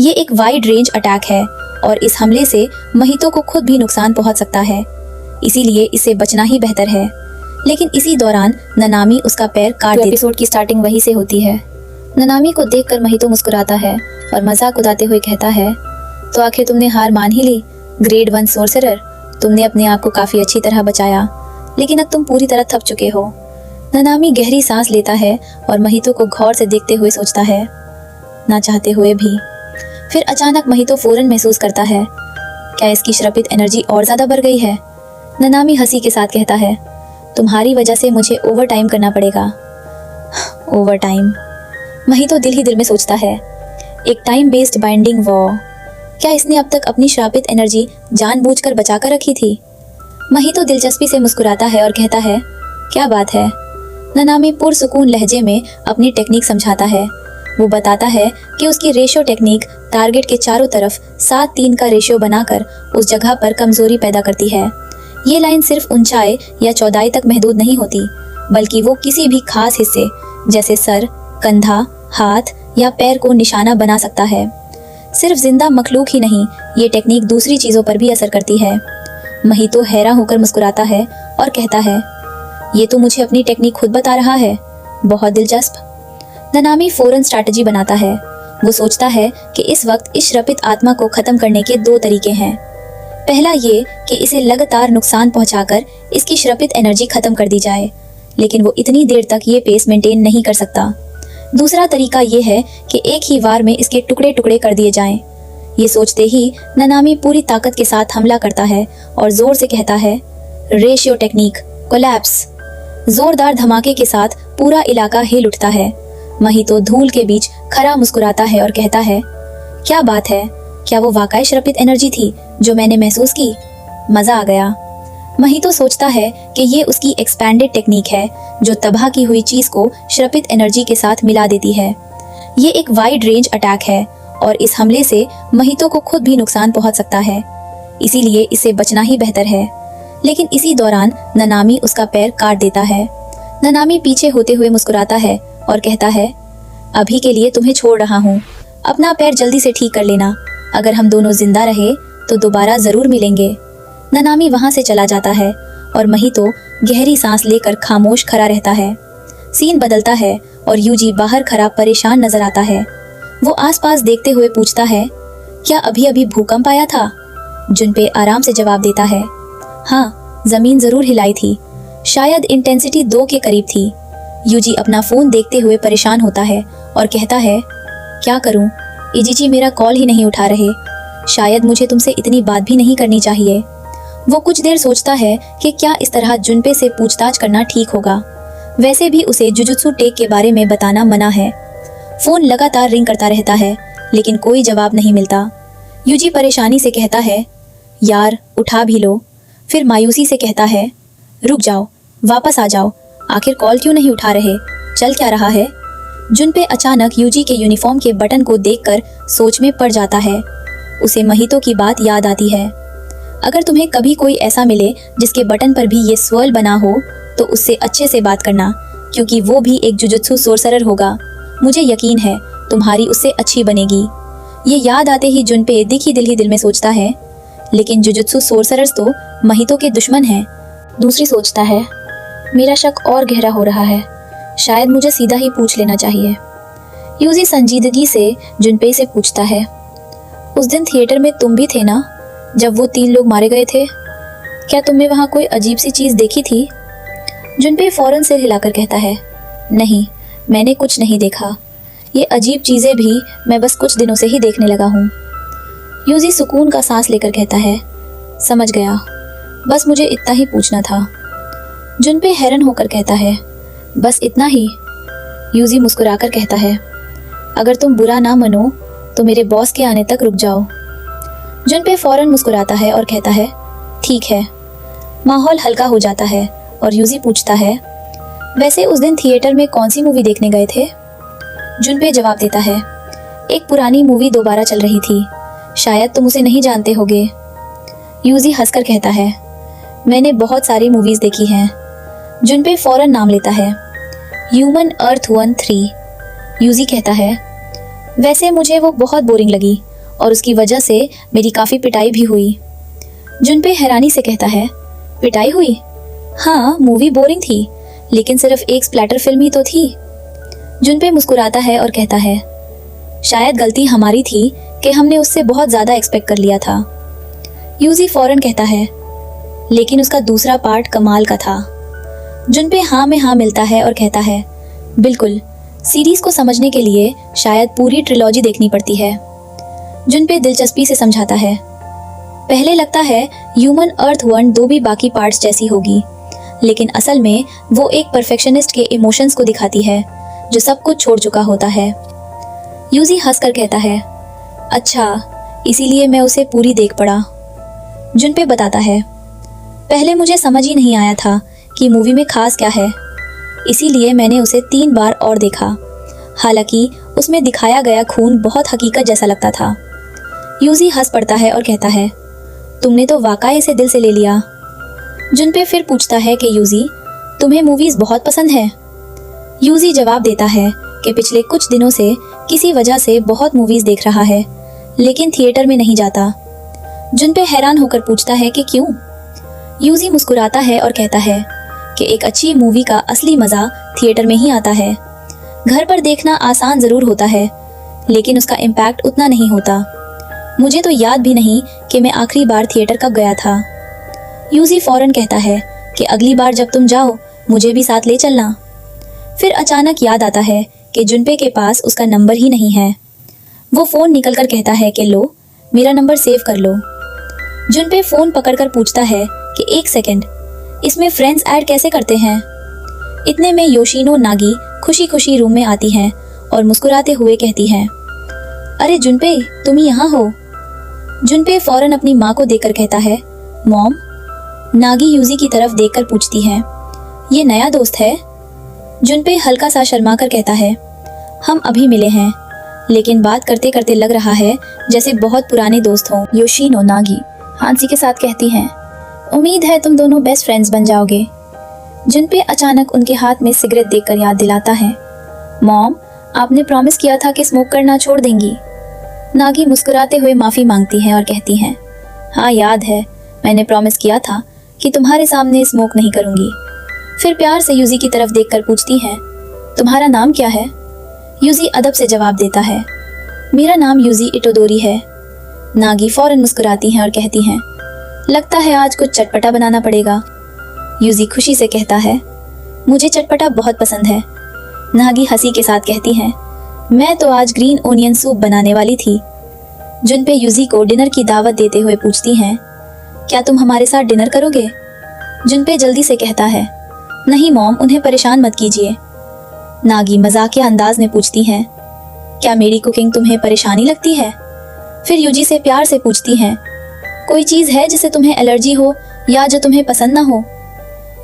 ये एक wide range attack है और इस हमले से महितो को खुद भी नुकसान पहुंच सकता है, इसीलिए इसे बचना ही बेहतर है। लेकिन इसी दौरान ननामी उसका पैर काट देती है। एपिसोड की स्टार्टिंग वहीं से होती है। ननामी को देखकर महितो मुस्कुराता है और मजाक उड़ाते हुए कहता है, तो आखिर तुमने हार मान ही ली ग्रेड 1 सोर्सरर। तुमने अपने आप को काफी अच्छी तरह बचाया, लेकिन अब तुम पूरी तरह थक चुके हो। ननामी गहरी सांस लेता है और महितो को गौर से देखते हुए सोचता है, ना चाहते हुए भी। फिर अचानक महितो फौरन महसूस करता है, क्या इसकी श्रपित एनर्जी और ज्यादा बढ़ गई है। ननामी हंसी के साथ कहता है, तुम्हारी वजह से मुझे ओवर टाइम करना पड़ेगा। ओवर टाइम, महितो दिल ही दिल में सोचता है, एक टाइम बेस्ड बाइंडिंग वॉर। क्या इसने अब तक अपनी श्रापित एनर्जी जानबूझकर बचा कर रखी थी। महितो दिलचस्पी से मुस्कुराता है और कहता है, क्या बात है। ननामी पुरसुकून लहजे में अपनी टेक्निक समझाता है। वो बताता है कि उसकी रेशियो टेक्निक टारगेट के चारों तरफ 7-3 का रेशियो बनाकर उस जगह पर कमजोरी पैदा करती है। ये लाइन सिर्फ ऊंचाई या चौड़ाई तक महदूद नहीं होती, बल्कि वो किसी भी खास हिस्से जैसे सर, कंधा, हाथ या पैर को निशाना बना सकता है। सिर्फ जिंदा मखलूक ही नहीं, ये टेक्निक दूसरी चीजों पर भी असर करती है। महितो हैरान होकर मुस्कुराता है और कहता है, ये तो मुझे अपनी टेक्निक खुद बता रहा है, बहुत दिलचस्प। ननामी फौरन स्ट्रैटेजी बनाता है। वो सोचता है कि इस वक्त इस श्रपित आत्मा को खत्म करने के 2 तरीके हैं। पहला ये कि इसे लगातार नुकसान पहुंचाकर इसकी श्रपित एनर्जी खत्म कर दी जाए, लेकिन वो इतनी देर तक ये पेस मेंटेन नहीं कर सकता। दूसरा तरीका ये है कि एक ही वार में इसके टुकड़े टुकड़े कर दिए जाएं। ये सोचते ही ननामी पूरी ताकत के साथ हमला करता है और जोर से कहता है, रेशियो टेक्निक कोलैप्स। जोरदार धमाके के साथ पूरा इलाका हिल उठता है। महितो धूल के बीच खरा मुस्कुराता है और कहता है, क्या बात है, क्या वो वाकई श्रपित एनर्जी थी जो मैंने महसूस की। मजा आ गया। महितो सोचता है कि ये उसकी एक्सपैंडेड टेक्निक है जो तबाह की हुई चीज को श्रपित एनर्जी के साथ मिला देती है। ये एक वाइड रेंज अटैक है और इस हमले से महितो को खुद भी नुकसान पहुंच सकता है, इसीलिए इसे बचना ही बेहतर है। लेकिन इसी दौरान ननामी उसका पैर काट देता है। ननामी पीछे होते हुए मुस्कुराता है और कहता है, अभी के लिए तुम्हें छोड़ रहा हूँ, अपना पैर जल्दी से ठीक कर लेना। अगर हम दोनों जिंदा रहे तो दोबारा जरूर मिलेंगे। ननामी वहां से चला जाता है और महितो गहरी सांस लेकर खामोश खड़ा रहता है। सीन बदलता है और यूजी बाहर खड़ा परेशान नजर आता है। वो आसपास देखते हुए पूछता है, क्या अभी अभी भूकंप आया था। जुनपे आराम से जवाब देता है, हाँ, जमीन जरूर हिलाई थी, शायद इंटेंसिटी 2 के करीब थी। यूजी अपना फोन देखते हुए परेशान होता है और कहता है, क्या करूं, इजीची मेरा कॉल ही नहीं उठा रहे। शायद मुझे तुमसे इतनी बात भी नहीं करनी चाहिए। वो कुछ देर सोचता है कि क्या इस तरह जुनपे से पूछताछ करना ठीक होगा। वैसे भी उसे जुजुत्सु टेक के बारे में बताना मना है। फोन लगातार रिंग करता रहता है, लेकिन कोई जवाब नहीं मिलता। यूजी परेशानी से कहता है, यार उठा भी लो। फिर मायूसी से कहता है, रुक जाओ, वापस आ जाओ, आखिर कॉल क्यों नहीं उठा रहे, चल क्या रहा है। जुनपे अचानक यूजी के यूनिफॉर्म के बटन को देखकर सोच में पड़ जाता है। उसे महितो की बात याद आती है, अगर तुम्हें कभी कोई ऐसा मिले जिसके बटन पर भी ये स्वर्ल बना हो तो उससे अच्छे से बात करना, क्योंकि वो भी एक जुजुत्सु सोर्सरर होगा। मुझे यकीन है तुम्हारी उससे अच्छी बनेगी। ये याद आते ही जुनपे दिल ही दिल में सोचता है, लेकिन जुजुत्सु सोर्सरर्स तो महितो के दुश्मन हैं। दूसरी सोचता है, मेरा शक और गहरा हो रहा है, शायद मुझे सीधा ही पूछ लेना चाहिए। यूजी संजीदगी से जुनपे से पूछता है, उस दिन थिएटर में तुम भी थे ना, जब वो 3 लोग मारे गए थे। क्या तुमने वहाँ कोई अजीब सी चीज देखी थी। जुनपे फौरन सिर हिलाकर कहता है, नहीं, मैंने कुछ नहीं देखा। ये अजीब चीजें भी मैं बस कुछ दिनों से ही देखने लगा हूँ। यूजी सुकून का सांस लेकर कहता है, समझ गया, बस मुझे इतना ही पूछना था। जुनपे हैरान होकर कहता है, बस इतना ही। यूजी मुस्कुराकर कहता है, अगर तुम बुरा ना मानो तो मेरे बॉस के आने तक रुक जाओ। जुनपे फौरन मुस्कुराता है और कहता है, ठीक है। माहौल हल्का हो जाता है और यूजी पूछता है, वैसे उस दिन थिएटर में कौन सी मूवी देखने गए थे। जुनपे जवाब देता है, एक पुरानी मूवी दोबारा चल रही थी, शायद तुम उसे नहीं जानते होगे। यूजी हंसकर कहता है, मैंने बहुत सारी मूवीज देखी हैं। जुनपे फौरन नाम लेता है, ह्यूमन अर्थ 1-3। यूजी कहता है, वैसे मुझे वो बहुत बोरिंग लगी, और उसकी वजह से मेरी काफ़ी पिटाई भी हुई। जुनपे हैरानी से कहता है, पिटाई हुई? हाँ, मूवी बोरिंग थी, लेकिन सिर्फ एक स्प्लैटर फिल्म ही तो थी। जुनपे मुस्कुराता है और कहता है, शायद गलती हमारी थी कि हमने उससे बहुत ज़्यादा एक्सपेक्ट कर लिया था। यूजी फौरन कहता है, लेकिन उसका दूसरा पार्ट कमाल का था। जुनपे हाँ में हाँ मिलता है और कहता है, बिल्कुल, सीरीज को समझने के लिए शायद पूरी ट्रिलॉजी देखनी पड़ती है। जुनपे दिलचस्पी से समझाता है, पहले लगता है ह्यूमन अर्थ वन दो भी बाकी पार्ट्स जैसी होगी, लेकिन असल में वो एक परफेक्शनिस्ट के इमोशंस को दिखाती है जो सब कुछ छोड़ चुका होता है। यूजी हंसकर कहता है, अच्छा, इसीलिए मैं उसे पूरी देख पड़ा। जुनपे बताता है, पहले मुझे समझ ही नहीं आया था कि मूवी में खास क्या है, इसीलिए मैंने उसे 3 बार और देखा। हालांकि उसमें दिखाया गया खून बहुत हकीकत जैसा लगता था। यूजी हंस पड़ता है और कहता है, तुमने तो वाकई इसे दिल से ले लिया। जुनपे फिर पूछता है कि यूजी, तुम्हें मूवीज बहुत पसंद है? यूजी जवाब देता है कि पिछले कुछ दिनों से किसी वजह से बहुत मूवीज देख रहा है, लेकिन थिएटर में नहीं जाता। जुनपे हैरान होकर पूछता है कि क्यों? यूजी मुस्कुराता है और कहता है कि एक अच्छी मूवी का असली मजा थिएटर में ही आता है। घर पर देखना आसान जरूर होता है, लेकिन उसका इम्पैक्ट उतना नहीं होता। मुझे तो याद भी नहीं कि मैं आखिरी बार थिएटर कब गया था। यूजी फौरन कहता है कि अगली बार जब तुम जाओ मुझे भी साथ ले चलना। फिर अचानक याद आता है कि जुनपे के पास उसका नंबर ही नहीं है। वो फोन निकल कर कहता है कि लो, मेरा नंबर सेव कर लो। जुनपे फोन पकड़कर पूछता है कि एक सेकंड, इसमें फ्रेंड्स ऐड कैसे करते हैं? इतने में योशिनो नागी खुशी खुशी रूम में आती हैं और मुस्कुराते हुए कहती हैं, अरे जुनपे, तुम यहाँ हो? जुनपे फौरन अपनी माँ को देखकर कहता है, मॉम। नागी यूजी की तरफ देखकर पूछती है, ये नया दोस्त है? जुनपे हल्का सा शर्मा कर कहता है, हम अभी मिले हैं, लेकिन बात करते करते लग रहा है जैसे बहुत पुराने दोस्त हों। योशिनो नागी हांसी के साथ कहती हैं, उम्मीद है तुम दोनों बेस्ट फ्रेंड्स बन जाओगे। जुनपे अचानक उनके हाथ में सिगरेट देखकर याद दिलाता है, मॉम, आपने प्रॉमिस किया था कि स्मोक करना छोड़ देंगी। नागी मुस्कुराते हुए माफी मांगती हैं और कहती हैं, हाँ याद है, मैंने प्रॉमिस किया था कि तुम्हारे सामने स्मोक नहीं करूंगी। फिर प्यार से यूजी की तरफ देखकर पूछती हैं, तुम्हारा नाम क्या है? यूजी अदब से जवाब देता है, मेरा नाम यूजी इटोदोरी है। नागी फौरन मुस्कुराती हैं और कहती हैं, लगता है आज कुछ चटपटा बनाना पड़ेगा। यूजी खुशी से कहता है, मुझे चटपटा बहुत पसंद है। नागी हंसी के साथ कहती हैं, मैं तो आज ग्रीन ओनियन सूप बनाने वाली थी। जुनपे यूजी को डिनर की दावत देते हुए पूछती हैं, क्या तुम हमारे साथ डिनर करोगे? जुनपे जल्दी से कहता है, नहीं मॉम, उन्हें परेशान मत कीजिए। नागी मजाकिया अंदाज में पूछती हैं, क्या मेरी कुकिंग तुम्हें परेशानी लगती है? फिर यूजी से प्यार से पूछती हैं, कोई चीज है जिसे तुम्हें एलर्जी हो या जो तुम्हें पसंद ना हो?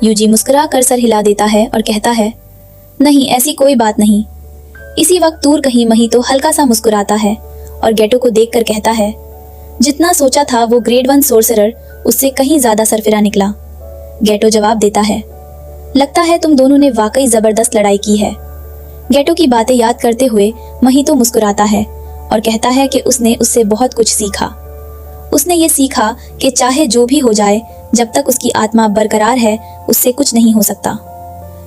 यूजी मुस्कुरा कर सर हिला देता है और कहता है, नहीं, ऐसी कोई बात नहीं। इसी वक्त दूर कहीं महितो हल्का सा मुस्कुराता है और गेटो को देखकर कहता है, जितना सोचा था वो ग्रेड 1 सोर्सरर उससे कहीं ज्यादा सरफिरा निकला। गेटो जवाब देता है, लगता है तुम दोनों ने वाकई जबरदस्त लड़ाई की है। गेटो की बातें याद करते हुए महितो मुस्कुराता है और कहता है कि उसने उससे बहुत कुछ सीखा। उसने ये सीखा कि चाहे जो भी हो जाए, जब तक उसकी आत्मा बरकरार है उससे कुछ नहीं हो सकता।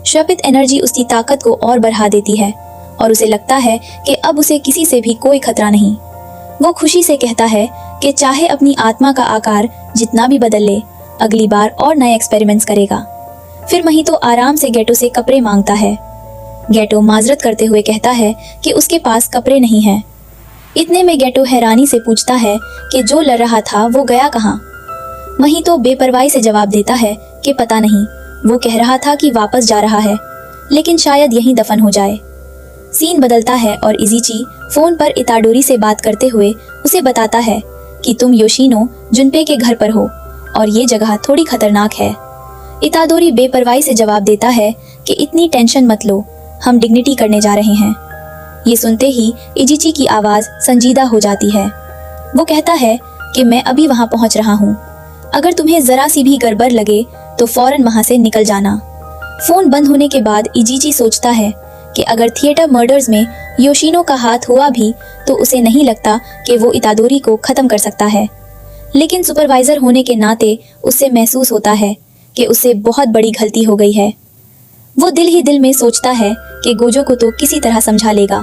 श्रपित एनर्जी उसकी ताकत को और बढ़ा देती है और उसे लगता है कि अब उसे किसी से भी कोई खतरा नहीं। वो खुशी से कहता है कि चाहे अपनी आत्मा का आकार जितना भी बदल ले, अगली बार और नए एक्सपेरिमेंट्स करेगा। फिर महितो आराम से गेटो से कपड़े मांगता है। गेटो माजरत करते हुए कहता है कि उसके पास कपड़े नहीं हैं। इतने में गेटो हैरानी से पूछता है कि जो लड़ रहा था वो गया कहाँ? महितो बेपरवाही से जवाब देता है कि पता नहीं, वो कह रहा था कि वापस जा रहा है, लेकिन शायद यहीं दफन हो जाए। सीन बदलता है और इजीची फोन पर इताडोरी से बात करते हुए उसे बताता है कि तुम योशिनो जुनपे के घर पर हो और ये जगह थोड़ी खतरनाक है। इताडोरी बेपरवाही से जवाब देता है कि इतनी टेंशन मत लो, हम डिग्निटी करने जा रहे हैं। ये सुनते ही इजीची की आवाज संजीदा हो जाती है। वो कहता है कि मैं अभी वहां पहुंच रहा हूँ, अगर तुम्हें जरा सी भी गड़बड़ लगे तो फौरन वहां से निकल जाना। फोन बंद होने के बाद इजीची सोचता है कि अगर थिएटर मर्डर्स में योशिनो का हाथ हुआ भी तो उसे नहीं लगता कि वो इतादोरी को खत्म कर सकता है, लेकिन सुपरवाइजर होने के नाते उससे महसूस होता है कि उससे बहुत बड़ी गलती हो गई है। वो दिल ही दिल में सोचता है कि गोजो को तो किसी तरह समझा लेगा,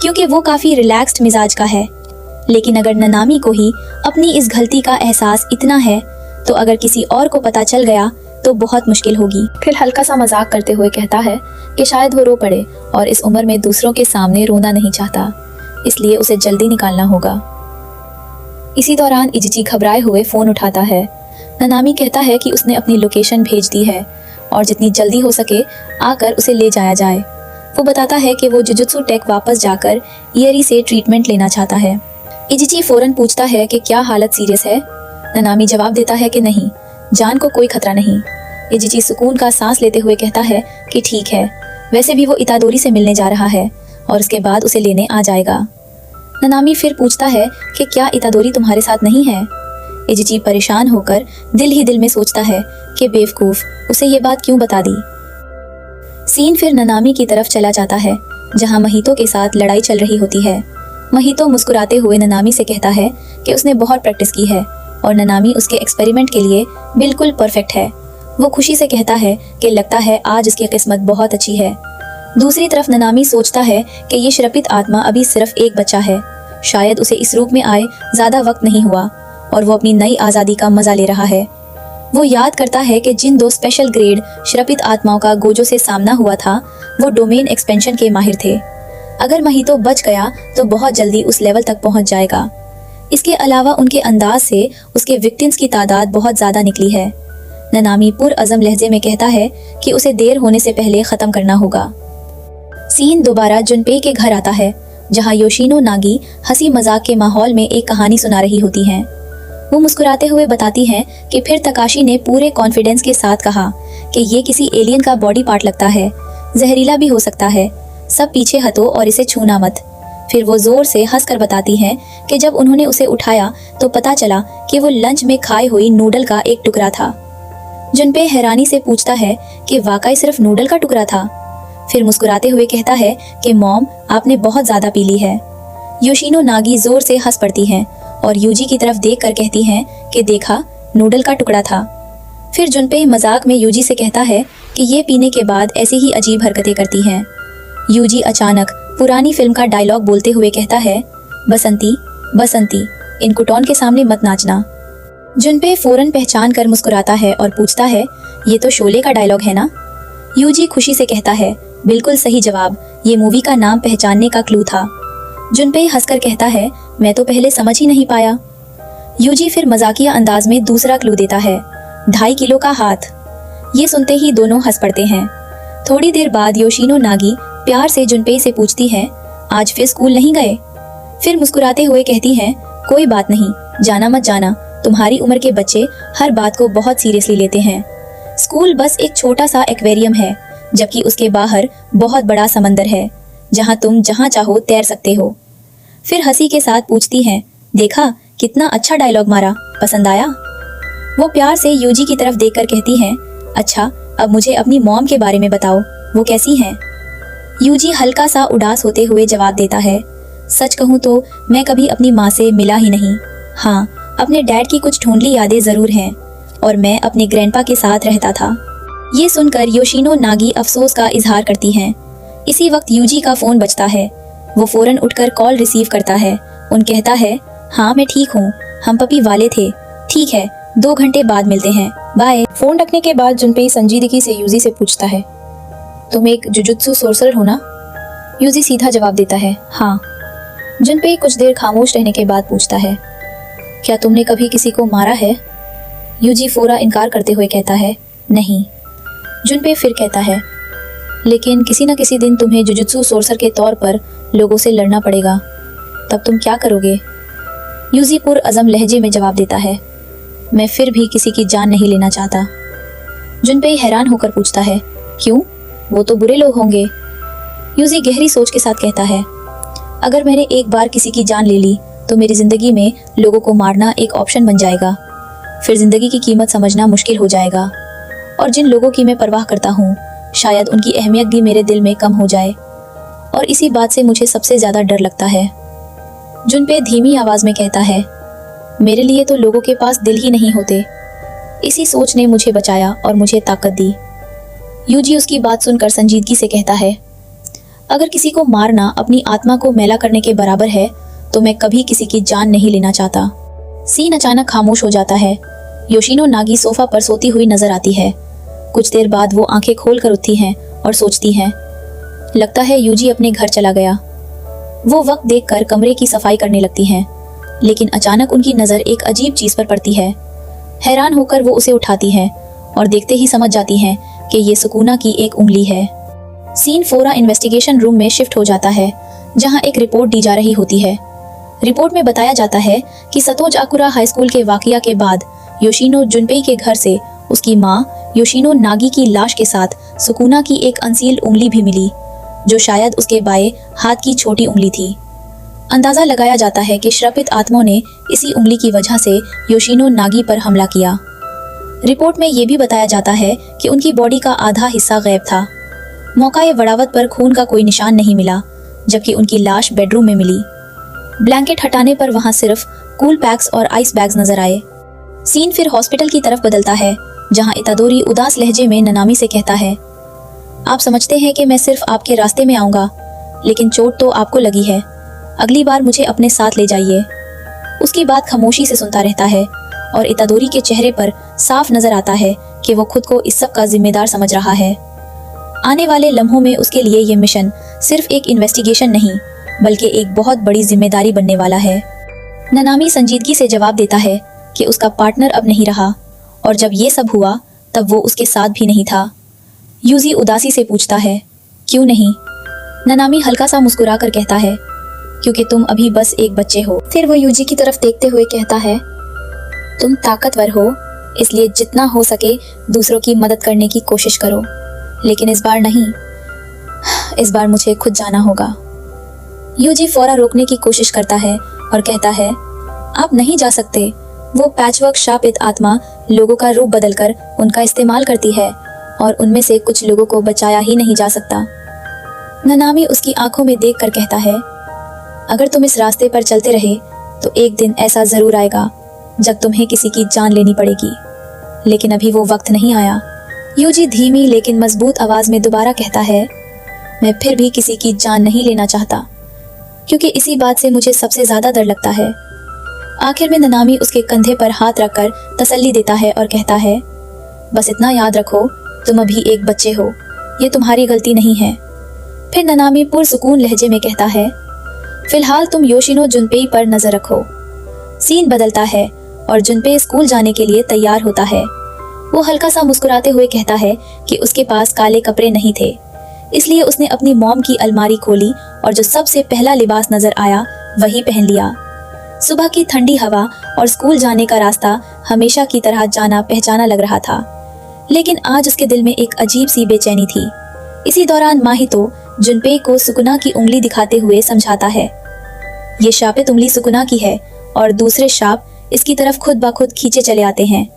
क्योंकि वो काफी रिलैक्स्ड मिजाज का है। लेकिन अगर ननामी को ही अपनी इस गलती का एहसास इतना है, तो अगर किसी और को पता चल गया तो बहुत मुश्किल होगी। फिर हल्का सा मजाक करते हुए कहता है कि शायद वो रो पड़े और इस उम्र में दूसरों के सामने रोना नहीं चाहता, इसलिए उसे जल्दी निकालना होगा। इसी दौरान इजिची घबराए हुए फोन उठाता है। ननामी कहता है कि उसने अपनी लोकेशन भेज दी है और जितनी जल्दी हो सके आकर उसे ले जाया जाए। वो बताता है कि वो जुजुत्सु टेक वापस जाकर इयरी से ट्रीटमेंट लेना चाहता है। इजिची फौरन पूछता है कि क्या हालत सीरियस है। ननामी जवाब देता है कि नहीं, जान को कोई खतरा नहीं। इजिची सुकून का सांस लेते हुए कहता है कि ठीक है, वैसे भी वो इतादोरी से मिलने जा रहा है और उसके बाद उसे लेने आ जाएगा। ननामी फिर पूछता है कि क्या इतादोरी तुम्हारे साथ नहीं है। इजिची परेशान होकर दिल ही दिल में सोचता है कि बेवकूफ, उसे ये बात क्यों बता दी। सीन फिर ननामी की तरफ चला जाता है, जहां महितो के साथ लड़ाई चल रही होती है। महितो मुस्कुराते हुए ननामी से कहता है कि उसने बहुत प्रैक्टिस की है और ननामी उसके एक्सपेरिमेंट के लिए बिल्कुल परफेक्ट है। वो खुशी से कहता है कि लगता है आज उसकी किस्मत बहुत अच्छी है। दूसरी तरफ ननामी सोचता है कि ये श्रपित आत्मा अभी सिर्फ एक बच्चा है, शायद उसे इस रूप में आए ज्यादा वक्त नहीं हुआ और वो अपनी नई आज़ादी का मजा ले रहा है। वो याद करता है कि जिन 2 स्पेशल ग्रेड श्रपित आत्माओं का गोजो से सामना हुआ था, वो डोमेन एक्सपेंशन के माहिर थे। अगर महितो बच गया तो बहुत जल्दी उस लेवल तक पहुंच जाएगा। इसके अलावा उनके अंदाज से उसके विक्टिम्स की तादाद बहुत ज्यादा निकली है। ननामी पुरअज़म लहजे में कहता है कि उसे देर होने से पहले खत्म करना होगा। सीन दोबारा जुनपेई के घर आता है, जहां योशिनो नागी हंसी मजाक के माहौल में एक कहानी सुना रही होती हैं। वो मुस्कुराते हुए बताती हैं कि फिर तकाशी ने पूरे कॉन्फिडेंस के साथ कहा कि ये किसी एलियन का बॉडी पार्ट लगता है, जहरीला भी हो सकता है, सब पीछे हटो और इसे छूना मत। फिर वो जोर से हंसकर बताती हैं कि जब उन्होंने उसे उठाया तो पता चला कि वो लंच में खाई हुई नूडल का एक टुकड़ा था। जुनपे हैरानी से पूछता है कि वाकई सिर्फ नूडल का टुकड़ा था। फिर मुस्कुराते हुए कहता है कि मॉम, आपने बहुत ज्यादा पी ली है। योशिनो नागी जोर से हंस पड़ती हैं और यूजी की तरफ देखकर कहती हैं कि देखा, नूडल का टुकड़ा था। फिर जुनपे मजाक में यूजी से कहता है कि ये पीने के बाद ऐसी ही अजीब हरकतें करती हैं। यूजी अचानक पुरानी फिल्म का डायलॉग बोलते हुए कहता है, बसंती बसंती, इन कुटौन के सामने मत नाचना। जुनपे फौरन पहचान कर मुस्कुराता है और पूछता है, ये तो शोले का डायलॉग है ना। यूजी खुशी से कहता है, बिल्कुल सही जवाब, ये मूवी का नाम पहचानने का क्लू था। जुनपे हंसकर कहता है, मैं तो पहले समझ ही नहीं पाया। यूजी फिर मजाकिया अंदाज में दूसरा क्लू देता है, 2.5 किलो का हाथ। ये सुनते ही दोनों हंस पड़ते हैं। थोड़ी देर बाद योशिनो नागी प्यार से जुनपे से पूछती है, आज फिर स्कूल नहीं गए। फिर मुस्कुराते हुए कहती हैं, कोई बात नहीं, जाना मत जाना, तुम्हारी उम्र के बच्चे हर बात को बहुत सीरियसली लेते हैं। स्कूल बस एक छोटा सा एक्वेरियम है, जबकि उसके बाहर बहुत बड़ा समंदर है, जहां तुम जहां चाहो तैर सकते हो। फिर हंसी के साथ पूछती हैं, देखा कितना अच्छा डायलॉग मारा, पसंद आया। वो प्यार से यूजी की तरफ देखकर कहती हैं, अच्छा अब मुझे अपनी मॉम के बारे में बताओ, वो कैसी हैं। यूजी हल्का सा उदास होते हुए जवाब देता है, सच कहूँ तो मैं कभी अपनी माँ से मिला ही नहीं। हाँ, अपने डैड की कुछ ढूंढली यादें जरूर हैं और मैं अपने ग्रैंडपा के साथ रहता था। ये सुनकर योशिनो नागी अफसोस का इजहार करती हैं। इसी वक्त यूजी का फोन बजता है। वो फौरन उठकर कॉल रिसीव करता है। उन कहता है, हाँ मैं ठीक हूँ, हम पपी वाले थे, ठीक है 2 घंटे बाद मिलते हैं, बाय। फोन रखने के बाद जुनपेई संजीदगी से यूजी से पूछता है, तुम एक जुजुत्सु सोर्सरर हो ना। यूजी सीधा जवाब देता है, हाँ। जुनपेई कुछ देर खामोश रहने के बाद पूछता है, क्या तुमने कभी किसी को मारा है। यूजी फौरा इनकार करते हुए कहता है, नहीं। जुनपेई फिर कहता है, लेकिन किसी न किसी दिन तुम्हें जुजुत्सु सोर्सर के तौर पर लोगों से लड़ना पड़ेगा, तब तुम क्या करोगे। यूजी पुरअज़म लहजे में जवाब देता है, मैं फिर भी किसी की जान नहीं लेना चाहता। जुनपेई हैरान होकर पूछता है, क्यों, वो तो बुरे लोग होंगे। यूजी गहरी सोच के साथ कहता है, अगर मैंने एक बार किसी की जान ले ली तो मेरी जिंदगी में लोगों को मारना एक ऑप्शन बन जाएगा। फिर जिंदगी की कीमत समझना मुश्किल हो जाएगा और जिन लोगों की मैं परवाह करता हूँ शायद उनकी अहमियत भी मेरे दिल में कम हो जाए। और इसी बात से मुझे सबसे ज्यादा डर लगता है। जुनपे धीमी आवाज में कहता है, मेरे लिए तो लोगों के पास दिल ही नहीं होते। इसी सोच ने मुझे बचाया और मुझे ताकत दी। यूजी उसकी बात सुनकर संजीदगी से कहता है, अगर किसी को मारना अपनी आत्मा को मैला करने के बराबर है तो मैं कभी किसी की जान नहीं लेना चाहता। सीन अचानक खामोश हो जाता है। योशिनो नागी सोफा पर सोती हुई नजर आती है। कुछ देर बाद वो आंखें खोलकर उठती हैं और सोचती हैं, लगता है यूजी अपने घर चला गया। वो वक्त देखकर कमरे की सफाई करने लगती हैं, लेकिन अचानक उनकी नजर एक अजीब चीज पर पड़ती है। हैरान होकर वो उसे उठाती हैं और देखते ही समझ जाती हैं कि ये सुकूना की एक उंगली है। सीन फोरा इन्वेस्टिगेशन रूम में शिफ्ट हो जाता है, जहां एक रिपोर्ट दी जा रही होती है। रिपोर्ट में बताया जाता है कि सतोज आकुरा हाई स्कूल के वाकया के बाद योशिनो जुनपेई के घर से उसकी मां योशिनो नागी की लाश के साथ सुकूना की एक अनसील्ड उंगली भी मिली, जो शायद उसके बाएं हाथ की छोटी उंगली थी। अंदाजा लगाया जाता है कि श्रापित आत्माओं ने इसी उंगली की वजह से योशिनो नागी पर हमला किया। रिपोर्ट में यह भी बताया जाता है कि उनकी बॉडी का आधा हिस्सा गायब था। मौका बड़ावत पर खून का कोई निशान नहीं मिला, जबकि उनकी लाश बेडरूम में मिली। ब्लैंकेट हटाने पर वहां सिर्फ कूल पैक्स और आइस बैग्स नजर आए। सीन फिर हॉस्पिटल की तरफ बदलता है, जहां इतादोरी उदास लहजे में ननामी से कहता है, आप समझते हैं कि मैं सिर्फ आपके रास्ते में आऊंगा, लेकिन चोट तो आपको लगी है। अगली बार मुझे अपने साथ ले जाइए। उसकी बात खामोशी से सुनता रहता है और इतादोरी के चेहरे पर साफ नजर आता है कि वो खुद को इस सब का जिम्मेदार समझ रहा है। आने वाले लम्हों में उसके लिए ये मिशन सिर्फ एक इन्वेस्टिगेशन नहीं, बल्कि एक बहुत बड़ी जिम्मेदारी बनने वाला है। ननामी संजीदगी से जवाब देता है कि उसका पार्टनर अब नहीं रहा, और जब ये सब हुआ तब वो उसके साथ भी नहीं था। यूजी उदासी से पूछता है, क्यों नहीं? ननामी हल्का सा मुस्कुरा कर कहता है, क्योंकि तुम अभी बस एक बच्चे हो। फिर वो यूजी की तरफ देखते हुए कहता है, तुम ताकतवर हो, इसलिए जितना हो सके दूसरों की मदद करने की कोशिश करो, लेकिन इस बार नहीं, इस बार मुझे खुद जाना होगा। यूजी फौरा रोकने की कोशिश करता है और कहता है, आप नहीं जा सकते। वो पैचवर्क शापित आत्मा लोगों का रूप बदलकर उनका इस्तेमाल करती है और उनमें से कुछ लोगों को बचाया ही नहीं जा सकता। ननामी उसकी आंखों में देखकर कहता है, अगर तुम इस रास्ते पर चलते रहे तो एक दिन ऐसा जरूर आएगा जब तुम्हें किसी की जान लेनी पड़ेगी, लेकिन अभी वो वक्त नहीं आया। यूजी धीमी लेकिन मजबूत आवाज में दोबारा कहता है, मैं फिर भी किसी की जान नहीं लेना चाहता, क्योंकि इसी बात से मुझे सबसे ज्यादा डर लगता है। आखिर में ननामी उसके कंधे पर हाथ रखकर तसल्ली देता है और कहता है, बस इतना याद रखो, तुम अभी एक बच्चे हो, ये तुम्हारी गलती नहीं है। फिर ननामी पुरसुकून लहजे में कहता है, फिलहाल तुम योशिनो जुनपेई पर नजर रखो। सीन बदलता है और जुनपेई स्कूल जाने के लिए तैयार होता है। वो हल्का सा मुस्कुराते हुए कहता है कि उसके पास काले कपड़े नहीं थे, इसलिए उसने अपनी मॉम की अलमारी खोली और जो सबसे पहला लिबास नजर आया वही पहन लिया। सुबह की ठंडी हवा और स्कूल जाने का रास्ता हमेशा की तरह जाना पहचाना लग रहा था, लेकिन आज उसके दिल में एक अजीब सी बेचैनी थी। इसी दौरान माहितो जुनपेई को सुकुना की उंगली दिखाते हुए समझाता है, ये शापित उंगली सुकुना की है और दूसरे शाप इसकी तरफ खुद ब खुद खींचे चले आते हैं।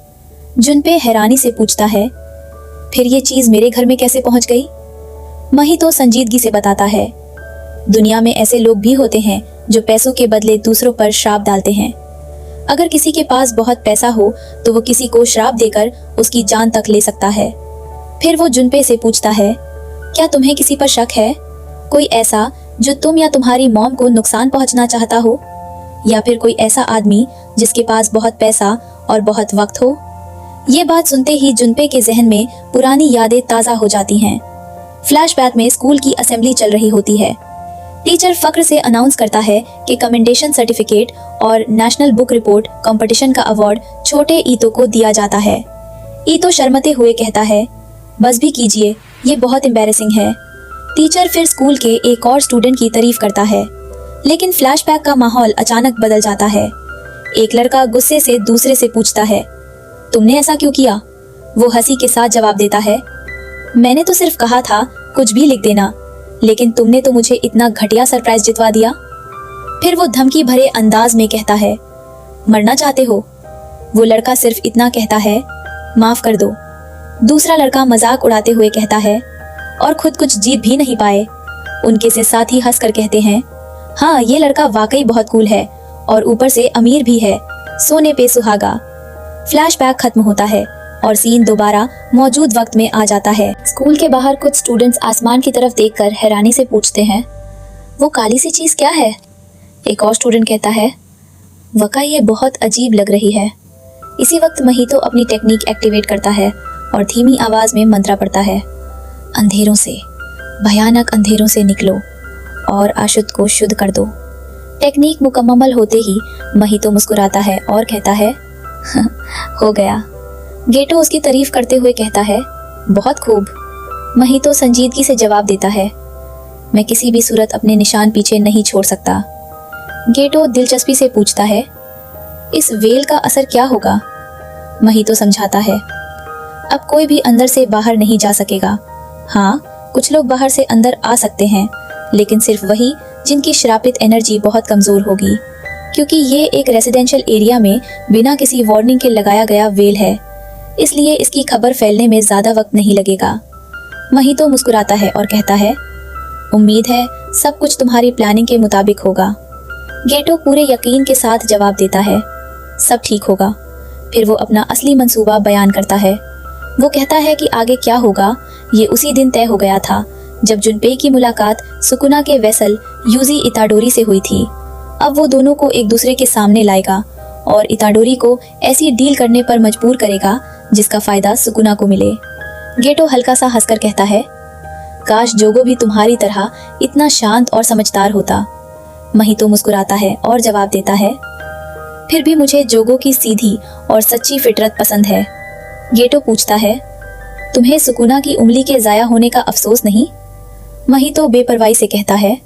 जुनपेई हैरानी से पूछता है, फिर ये चीज मेरे घर में कैसे पहुंच गई? माहितो संजीदगी से बताता है, दुनिया में ऐसे लोग भी होते हैं जो पैसों के बदले दूसरों पर श्राप डालते हैं। अगर किसी के पास बहुत पैसा हो तो वो किसी को श्राप देकर उसकी जान तक ले सकता है। फिर वो जुनपेई से पूछता है, क्या तुम्हें किसी पर शक है? कोई ऐसा जो तुम या तुम्हारी मॉम को नुकसान पहुंचना चाहता हो, या फिर कोई ऐसा आदमी जिसके पास बहुत पैसा और बहुत वक्त हो? ये बात सुनते ही जुनपेई के जहन में पुरानी यादें ताजा हो जाती हैं। फ्लैशबैक में स्कूल की असेंबली चल रही होती है। टीचर फक्र से अनाउंस करता है कि कमेंडेशन सर्टिफिकेट और नेशनल बुक रिपोर्ट कंपटीशन का अवार्ड छोटे ईतो को दिया जाता है। ईतो शर्मते हुए कहता है, बस भी कीजिए, ये बहुत एम्बैरेसिंग है। टीचर फिर स्कूल के एक और स्टूडेंट की तारीफ करता है, लेकिन फ्लैशबैक का माहौल अचानक बदल जाता है। एक लड़का गुस्से से दूसरे से पूछता है, तुमने ऐसा क्यों किया? वो हंसी के साथ जवाब देता है, मैंने तो सिर्फ कहा था कुछ भी लिख देना, लेकिन तुमने तो मुझे इतना घटिया सरप्राइज जितवा दिया। फिर वो धमकी भरे अंदाज में कहता है, मरना चाहते हो? वो लड़का सिर्फ इतना कहता है, माफ कर दो। दूसरा लड़का मजाक उड़ाते हुए कहता है, और खुद कुछ जीत भी नहीं पाए। उनके से साथी हंसकर कहते हैं, हाँ ये लड़का वाकई बहुत कूल है और ऊपर से अमीर भी है, सोने पे सुहागा। फ्लैशबैक खत्म होता है और सीन दोबारा मौजूद वक्त में आ जाता है। स्कूल के बाहर कुछ स्टूडेंट्स आसमान की तरफ देखकर हैरानी से पूछते हैं, वो काली सी चीज क्या है? एक और स्टूडेंट कहता है, वका ये बहुत अजीब लग रही है। इसी वक्त महितो अपनी टेक्निक एक्टिवेट करता है और धीमी आवाज में मंत्र पढ़ता है, अंधेरों से, भयानक अंधेरों से निकलो और अशुद्ध को शुद्ध कर दो। टेक्निक मुकम्मल होते ही महितो मुस्कुराता है और कहता है, हो गया। गेटो उसकी तारीफ करते हुए कहता है, बहुत खूब। महितो संजीदगी से जवाब देता है, मैं किसी भी सूरत अपने निशान पीछे नहीं छोड़ सकता। गेटो दिलचस्पी से पूछता है, इस वेल का असर क्या होगा? महितो समझाता है, अब कोई भी अंदर से बाहर नहीं जा सकेगा। हाँ, कुछ लोग बाहर से अंदर आ सकते हैं, लेकिन सिर्फ वही जिनकी श्रापित एनर्जी बहुत कमजोर होगी, क्योंकि ये एक रेसिडेंशियल एरिया में बिना किसी वार्निंग के लगाया गया वेल है, इसलिए इसकी खबर फैलने में ज्यादा वक्त नहीं लगेगा। महितो मुस्कुराता है और कहता है, उम्मीद है सब कुछ तुम्हारी प्लानिंग के मुताबिक होगा। गेटो पूरे यकीन के साथ जवाब देता है, सब ठीक होगा। फिर वो अपना असली मंसूबा बयान करता है। वो कहता है कि आगे क्या होगा ये उसी दिन तय हो गया था जब जुनपेई की मुलाकात सुकुना के वेसल यूजी इताडोरी से हुई थी। अब वो दोनों को एक दूसरे के सामने लाएगा और इताडोरी को ऐसी डील करने पर मजबूर करेगा जिसका फायदा सुकुना को मिले। गेटो हल्का सा हंसकर कहता है, काश जोगो भी तुम्हारी तरह इतना शांत और समझदार होता। महितो मुस्कुराता है और जवाब देता है, फिर भी मुझे जोगो की सीधी और सच्ची फितरत पसंद है। गेटो पूछता है, तुम्हें सुकुना की उंगली के जाया होने का अफसोस नहीं? महितो बेपरवाही से कहता है,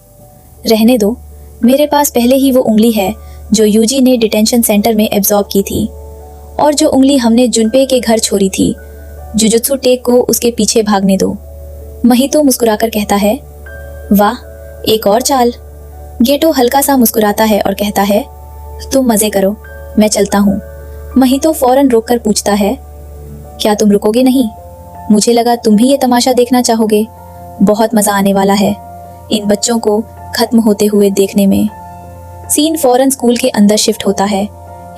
रहने दो, मेरे पास पहले ही वो उंगली है जो यूजी ने डिटेंशन सेंटर में एब्जॉर्ब की थी, और जो उंगली हमने जुनपे के घर छोड़ी थी। जुजुत्सु टेक को उसके पीछे भागने दो। महितो मुस्कुराकर कहता है, वाह, एक और चाल। गेटो हल्का सा मुस्कुराता है और कहता है, तुम मजे करो, मैं चलता हूँ। महितो फौरन रोककर पूछता है, क्या तुम रुकोगे नहीं? मुझे लगा तुम भी ये तमाशा देखना चाहोगे। बहुत मजा आने वाला है इन बच्चों को खत्म होते हुए देखने में। सीन फौरन स्कूल के अंदर शिफ्ट होता है।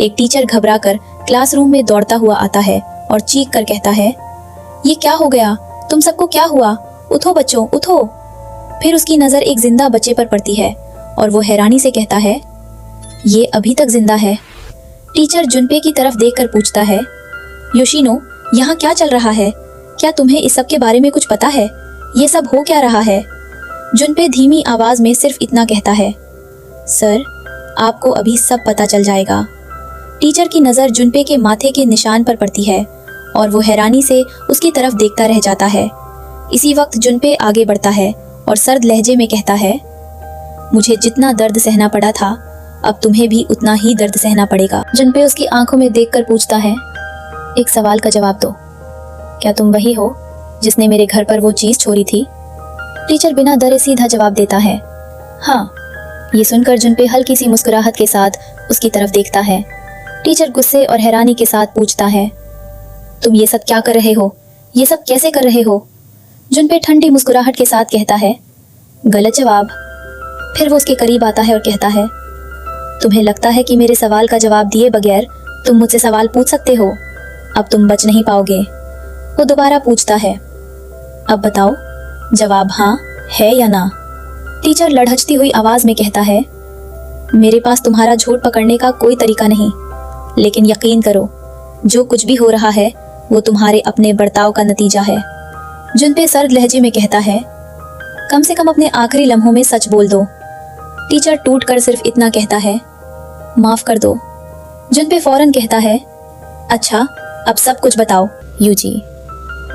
एक टीचर घबराकर क्लासरूम में दौड़ता हुआ आता है और चीख कर कहता है, ये क्या हो गया? तुम सबको क्या हुआ? उठो बच्चों, उठो। फिर उसकी नजर एक जिंदा बच्चे पर पड़ती है और वो हैरानी से कहता है, ये अभी तक जिंदा है। टीचर जुनपे की तरफ देखकर पूछता है, योशिनो, यहाँ क्या चल रहा है? क्या तुम्हें इस सब के बारे में कुछ पता है? ये सब हो क्या रहा है? जुनपे धीमी आवाज में सिर्फ इतना कहता है, सर, आपको अभी सब पता चल जाएगा। टीचर की नजर जुनपे के माथे के निशान पर पड़ती है और वो हैरानी से उसकी तरफ देखता रह जाता है। इसी वक्त जुनपे आगे बढ़ता है और सर्द लहजे में कहता है, मुझे जितना दर्द सहना पड़ा था, अब तुम्हें भी उतना ही दर्द सहना पड़ेगा। जुनपे उसकी आंखों में देखकर पूछता है, एक सवाल का जवाब दो, क्या तुम वही हो जिसने मेरे घर पर वो चीज छोड़ी थी? टीचर बिना डरे सीधा जवाब देता है, हाँ। ये सुनकर जुनपे हल्की सी मुस्कुराहट के साथ उसकी तरफ देखता है। टीचर गुस्से और हैरानी के साथ पूछता है, तुम ये सब क्या कर रहे हो? ये सब कैसे कर रहे हो? जुनपे ठंडी मुस्कुराहट के साथ कहता है, गलत जवाब। फिर वो उसके करीब आता है और कहता है, तुम्हें लगता है कि मेरे सवाल का जवाब दिए बगैर तुम मुझसे सवाल पूछ सकते हो? अब तुम बच नहीं पाओगे। वो दोबारा पूछता है, अब बताओ, जवाब हाँ है या ना? टीचर लड़हचती हुई आवाज में कहता है, मेरे पास तुम्हारा झूठ पकड़ने का कोई तरीका नहीं, लेकिन यकीन करो, जो कुछ भी हो रहा है वो तुम्हारे अपने बर्ताव का नतीजा है। जुनपे सर्द लहजे में कहता है, कम से कम अपने आखिरी लम्हों में सच बोल दो। टीचर टूट कर सिर्फ इतना कहता है, माफ कर दो। जुनपे फौरन कहता है, अच्छा, अब सब कुछ बताओ। यूजी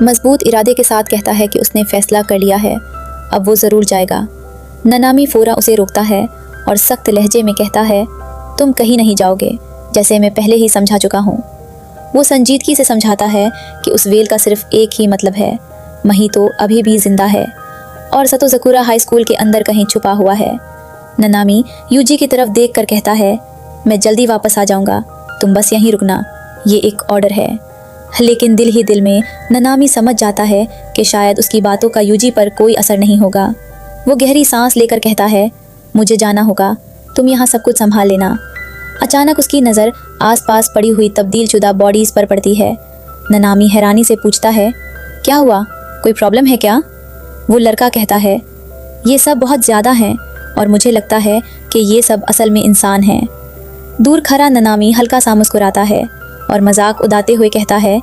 मजबूत इरादे के साथ कहता है कि उसने फैसला कर लिया है, अब वो जरूर जाएगा। ननामी फोरा उसे रोकता है और सख्त लहजे में कहता है, तुम कहीं नहीं जाओगे, जैसे मैं पहले ही समझा चुका हूँ। वो संजीदगी से समझाता है कि उस वेल का सिर्फ एक ही मतलब है, महितो अभी भी जिंदा है और सतोज़ाकुरा हाई स्कूल के अंदर कहीं छुपा हुआ है। ननामी यूजी की तरफ देख कर कहता है, मैं जल्दी वापस आ जाऊंगा, तुम बस यहीं रुकना, ये एक ऑर्डर है। लेकिन दिल ही दिल में ननामी समझ जाता है कि शायद उसकी बातों का यूजी पर कोई असर नहीं होगा। वो गहरी सांस लेकर कहता है, मुझे जाना होगा, तुम यहाँ सब कुछ संभाल लेना। अचानक उसकी नज़र आसपास पड़ी हुई तब्दील शुदा बॉडीज़ पर पड़ती है। ननामी हैरानी से पूछता है, क्या हुआ, कोई प्रॉब्लम है क्या? वो लड़का कहता है, ये सब बहुत ज़्यादा हैं और मुझे लगता है कि ये सब असल में इंसान हैं। दूर खड़ा ननामी हल्का सा मुस्कुराता है और मजाक उड़ाते हुए कहता है,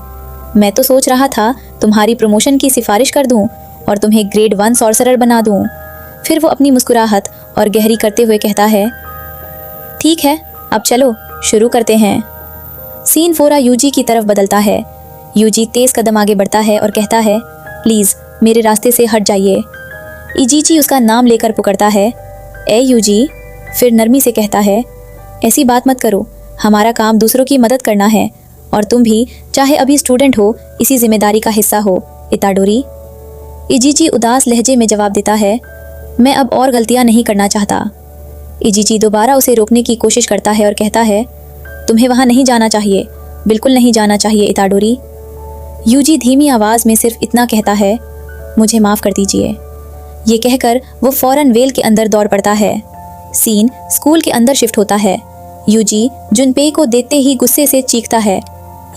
मैं तो सोच रहा था तुम्हारी प्रमोशन की सिफारिश कर दूं और तुम्हें ग्रेड 1 सॉर्सरर बना दूं। फिर वो अपनी मुस्कुराहट और गहरी करते हुए कहता है, ठीक है, अब चलो शुरू करते हैं। सीन फोरा यूजी की तरफ बदलता है। यूजी तेज़ कदम आगे बढ़ता है और कहता है, प्लीज़ मेरे रास्ते से हट जाइए। इजीची उसका नाम लेकर पुकारता है, ए यूजी। फिर नरमी से कहता है, ऐसी बात मत करो, हमारा काम दूसरों की मदद करना है और तुम भी, चाहे अभी स्टूडेंट हो, इसी जिम्मेदारी का हिस्सा हो, इताडोरी। इजीची उदास लहजे में जवाब देता है, मैं अब और गलतियां नहीं करना चाहता। इजीची दोबारा उसे रोकने की कोशिश करता है और कहता है, तुम्हें वहां नहीं जाना चाहिए, बिल्कुल नहीं जाना चाहिए, इताडोरी। यूजी धीमी आवाज़ में सिर्फ इतना कहता है, मुझे माफ़ कर दीजिए। ये कहकर वो फौरन वेल के अंदर दौड़ पड़ता है। सीन स्कूल के अंदर शिफ्ट होता है। यूजी जुनपेई को देखते ही गुस्से से चीखता है,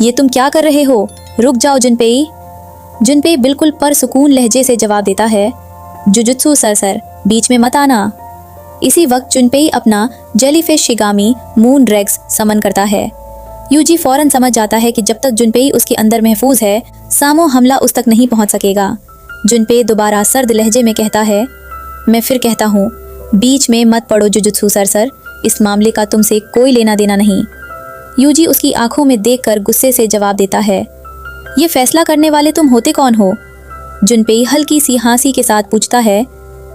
ये तुम क्या कर रहे हो, रुक जाओ जुनपेई। जुनपेई बिल्कुल परसुकून लहजे से जवाब देता है, जुजुत्सु सर, बीच में मत आना। इसी वक्त जुनपेई अपना जेलीफिश शिगामी मून रेग्स समन करता है। यूजी फौरन समझ जाता है कि जब तक जुनपेई उसके अंदर महफूज है, सामो हमला उस तक नहीं पहुंच सकेगा। जुनपेई दोबारा सर्द लहजे में कहता है, मैं फिर कहता हूँ, बीच में मत पड़ो जुजुत्सु सर, इस मामले का तुमसे कोई लेना देना नहीं। यूजी उसकी आंखों में देखकर गुस्से से जवाब देता है, ये फैसला करने वाले तुम होते कौन हो? जुनपेई हल्की सी हंसी के साथ पूछता है,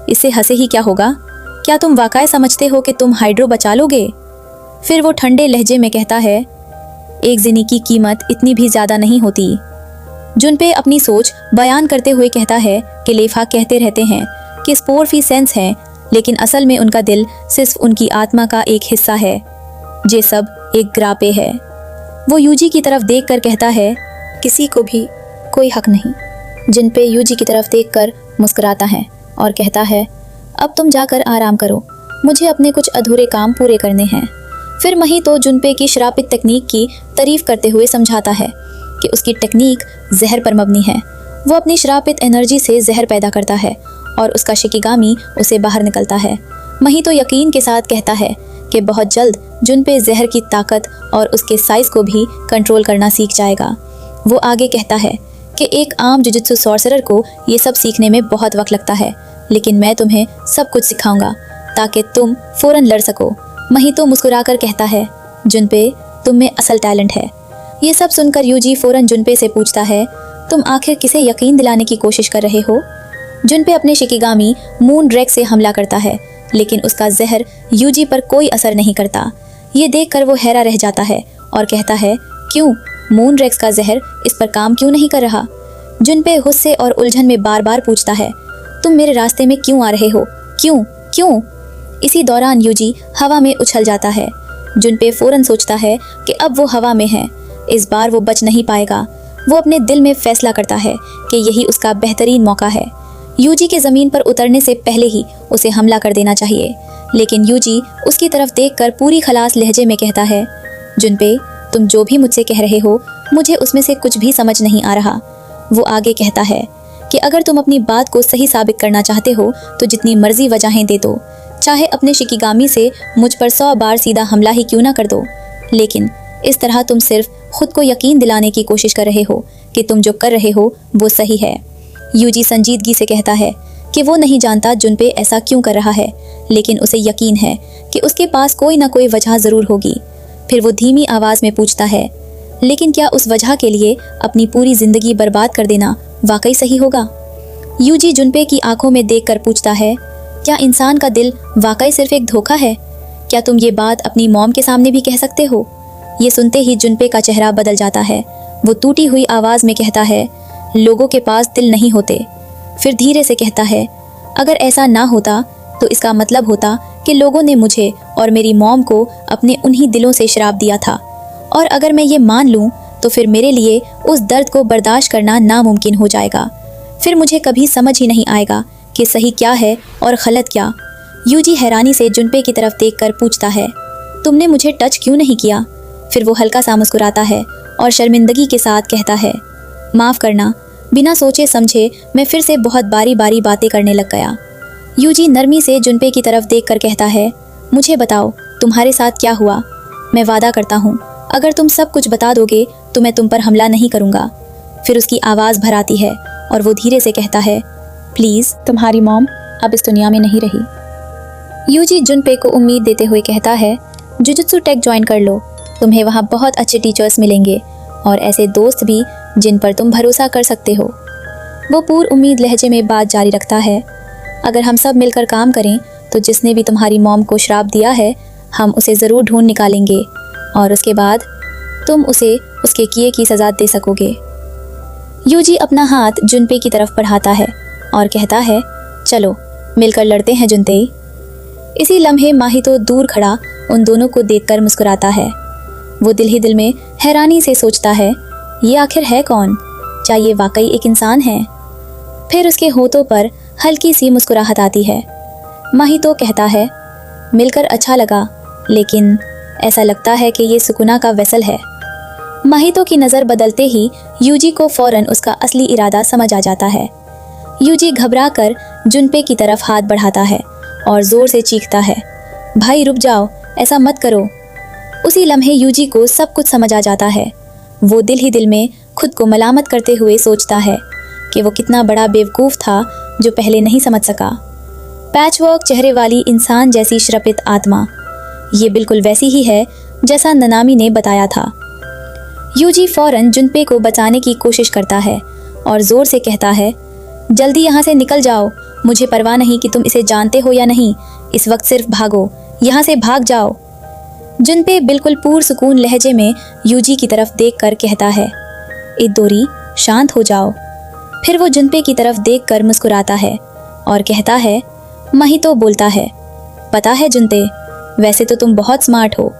इससे हंसे ही क्या होगा, क्या तुम वाकई समझते हो कि तुम हाइड्रो बचा लोगे? फिर वो ठंडे लहजे में कहता है, एक जिनी की कीमत इतनी भी ज्यादा नहीं होती। जुनपेई अपनी सोच बयान करते हुए कहता है कि लेफा कहते रहते हैं कि स्पोर फी सेंस हैं, लेकिन असल में उनका दिल सिर्फ उनकी आत्मा का एक हिस्सा है। ये सब एक ग्रापे है। वो यूजी की तरफ देखकर कहता है, किसी को भी कोई हक नहीं। जुनपेई यूजी की तरफ देखकर मुस्कुराता है और कहता है, अब तुम जाकर आराम करो, मुझे अपने कुछ अधूरे काम पूरे करने हैं। फिर महितो जुनपेई की श्रापित तकनीक की तारीफ करते हुए समझाता है कि उसकी टेक्निक जहर पर मबनी है। वो अपनी श्रापित एनर्जी से जहर पैदा करता है और उसका शिकिगामी उसे बाहर निकलता है। महितो यकीन के साथ कहता है कि बहुत जल्द जुनपेई जहर की ताकत और उसके साइज को भी कंट्रोल करना सीख जाएगा। वो आगे कहता है कि एक आम जुजुत्सु सॉर्सरर को ये सब सीखने में बहुत वक्त लगता है, लेकिन मैं तुम्हें सब कुछ सिखाऊंगा ताकि तुम फौरन लड़ सको। महितो मुस्कुराकर कहता है, जुनपेई तुम में असल टैलेंट है। ये सब सुनकर यूजी फौरन जुनपेई से पूछता है, तुम आखिर किसे यकीन दिलाने की कोशिश कर रहे हो? जुनपेई अपने शिकिगामी मून रेग से हमला करता है, लेकिन उसका जहर यूजी पर कोई असर नहीं करता। ये देखकर वो हैरा रह जाता है और कहता है, क्यों, मून रेग्स का जहर इस पर काम क्यों नहीं कर रहा? जुनपेई गुस्से और उलझन में बार बार पूछता है, तुम मेरे रास्ते में क्यों आ रहे हो, क्यों क्यों? इसी दौरान यूजी हवा में उछल जाता है। जुनपेई फौरन सोचता है कि अब वो हवा में है, इस बार वो बच नहीं पाएगा। वो अपने दिल में फैसला करता है कि यही उसका बेहतरीन मौका है। यूजी के ज़मीन पर उतरने से पहले ही उसे हमला कर देना चाहिए, लेकिन यूजी उसकी तरफ देखकर पूरी खलास लहजे में कहता है, जुनपेई तुम जो भी मुझसे कह रहे हो, मुझे उसमें से कुछ भी समझ नहीं आ रहा। वो आगे कहता है कि अगर तुम अपनी बात को सही साबित करना चाहते हो तो जितनी मर्जी वजहें दे दो, चाहे अपने शिकिगामी से मुझ पर 100 बार सीधा हमला ही क्यों ना कर दो, लेकिन इस तरह तुम सिर्फ खुद को यकीन दिलाने की कोशिश कर रहे हो कि तुम जो कर रहे हो वो सही है। यूजी संजीदगी से कहता है कि वो नहीं जानता जुनपेई ऐसा क्यों कर रहा है, लेकिन उसे यकीन है कि उसके पास कोई ना कोई वजह ज़रूर होगी। फिर वो धीमी आवाज़ में पूछता है, लेकिन क्या उस वजह के लिए अपनी पूरी ज़िंदगी बर्बाद कर देना वाकई सही होगा? यूजी जुनपेई की आंखों में देखकर पूछता है, क्या इंसान का दिल वाकई सिर्फ एक धोखा है? क्या तुम ये बात अपनी मॉम के सामने भी कह सकते हो? ये सुनते ही जुनपेई का चेहरा बदल जाता है। वो टूटी हुई आवाज़ में कहता है, लोगों के पास दिल नहीं होते। फिर धीरे से कहता है, अगर ऐसा ना होता तो इसका मतलब होता कि लोगों ने मुझे और मेरी मॉम को अपने उन्हीं दिलों से श्राप दिया था, और अगर मैं ये मान लूँ तो फिर मेरे लिए उस दर्द को बर्दाश्त करना नामुमकिन हो जाएगा। फिर मुझे कभी समझ ही नहीं आएगा कि सही क्या है और गलत क्या। यूजी हैरानी से जुनपे की तरफ देखकर पूछता है, तुमने मुझे टच क्यों नहीं किया? फिर वो हल्का सा मुस्कुराता है और शर्मिंदगी के साथ कहता है, माफ़ करना, बिना सोचे समझे मैं फिर से बहुत बारी बारी बातें करने लग गया। यूजी नरमी से जुनपे की तरफ देखकर कहता है, मुझे बताओ तुम्हारे साथ क्या हुआ। मैं वादा करता हूँ अगर तुम सब कुछ बता दोगे तो मैं तुम पर हमला नहीं करूँगा। फिर उसकी आवाज़ भर आती है और वो धीरे से कहता है, प्लीज़ तुम्हारी मॉम अब इस दुनिया में नहीं रही। यूजी जुनपे को उम्मीद देते हुए कहता है, जुजुत्सु टेक ज्वाइन कर लो, तुम्हें वहाँ बहुत अच्छे टीचर्स मिलेंगे और ऐसे दोस्त भी जिन पर तुम भरोसा कर सकते हो। वो पूर्ण उम्मीद लहजे में बात जारी रखता है, अगर हम सब मिलकर काम करें तो जिसने भी तुम्हारी मॉम को श्राप दिया है हम उसे ज़रूर ढूंढ निकालेंगे और उसके बाद तुम उसे उसके किए की सज़ा दे सकोगे। यूजी अपना हाथ जुनपे की तरफ बढ़ाता है और कहता है, चलो मिलकर लड़ते हैं जुनतेई। इसी लम्हे माहितो दूर खड़ा उन दोनों को देखकर मुस्कुराता है। वो दिल ही दिल में हैरानी से सोचता है, ये आखिर है कौन? क्या ये वाकई एक इंसान है? फिर उसके होठों पर हल्की सी मुस्कुराहट आती है। माहितो कहता है, मिलकर अच्छा लगा, लेकिन ऐसा लगता है कि ये सुकुना का वेसल है। माहितो की नज़र बदलते ही यूजी को फौरन उसका असली इरादा समझ आ जाता है। यूजी घबरा कर जुनपे की तरफ हाथ बढ़ाता है और ज़ोर से चीखता है, भाई रुक जाओ, ऐसा मत करो। उसी लम्हे यूजी को सब कुछ समझ आ जाता है। वो दिल ही दिल में खुद को मलामत करते हुए सोचता है कि वो कितना बड़ा बेवकूफ़ था जो पहले नहीं समझ सका। पैचवर्क चेहरे वाली इंसान जैसी श्रपित आत्मा, ये बिल्कुल वैसी ही है जैसा ननामी ने बताया था। यूजी फौरन जुनपे को बचाने की कोशिश करता है और ज़ोर से कहता है, जल्दी यहाँ से निकल जाओ, मुझे परवाह नहीं कि तुम इसे जानते हो या नहीं, इस वक्त सिर्फ भागो, यहाँ से भाग जाओ। जुनपे बिल्कुल पुरसुकून लहजे में यूजी की तरफ देखकर कहता है, इदोरी शांत हो जाओ। फिर वो जुनपे की तरफ देखकर मुस्कुराता है और कहता है, माहितो बोलता है, पता है जुनते, वैसे तो तुम बहुत स्मार्ट हो,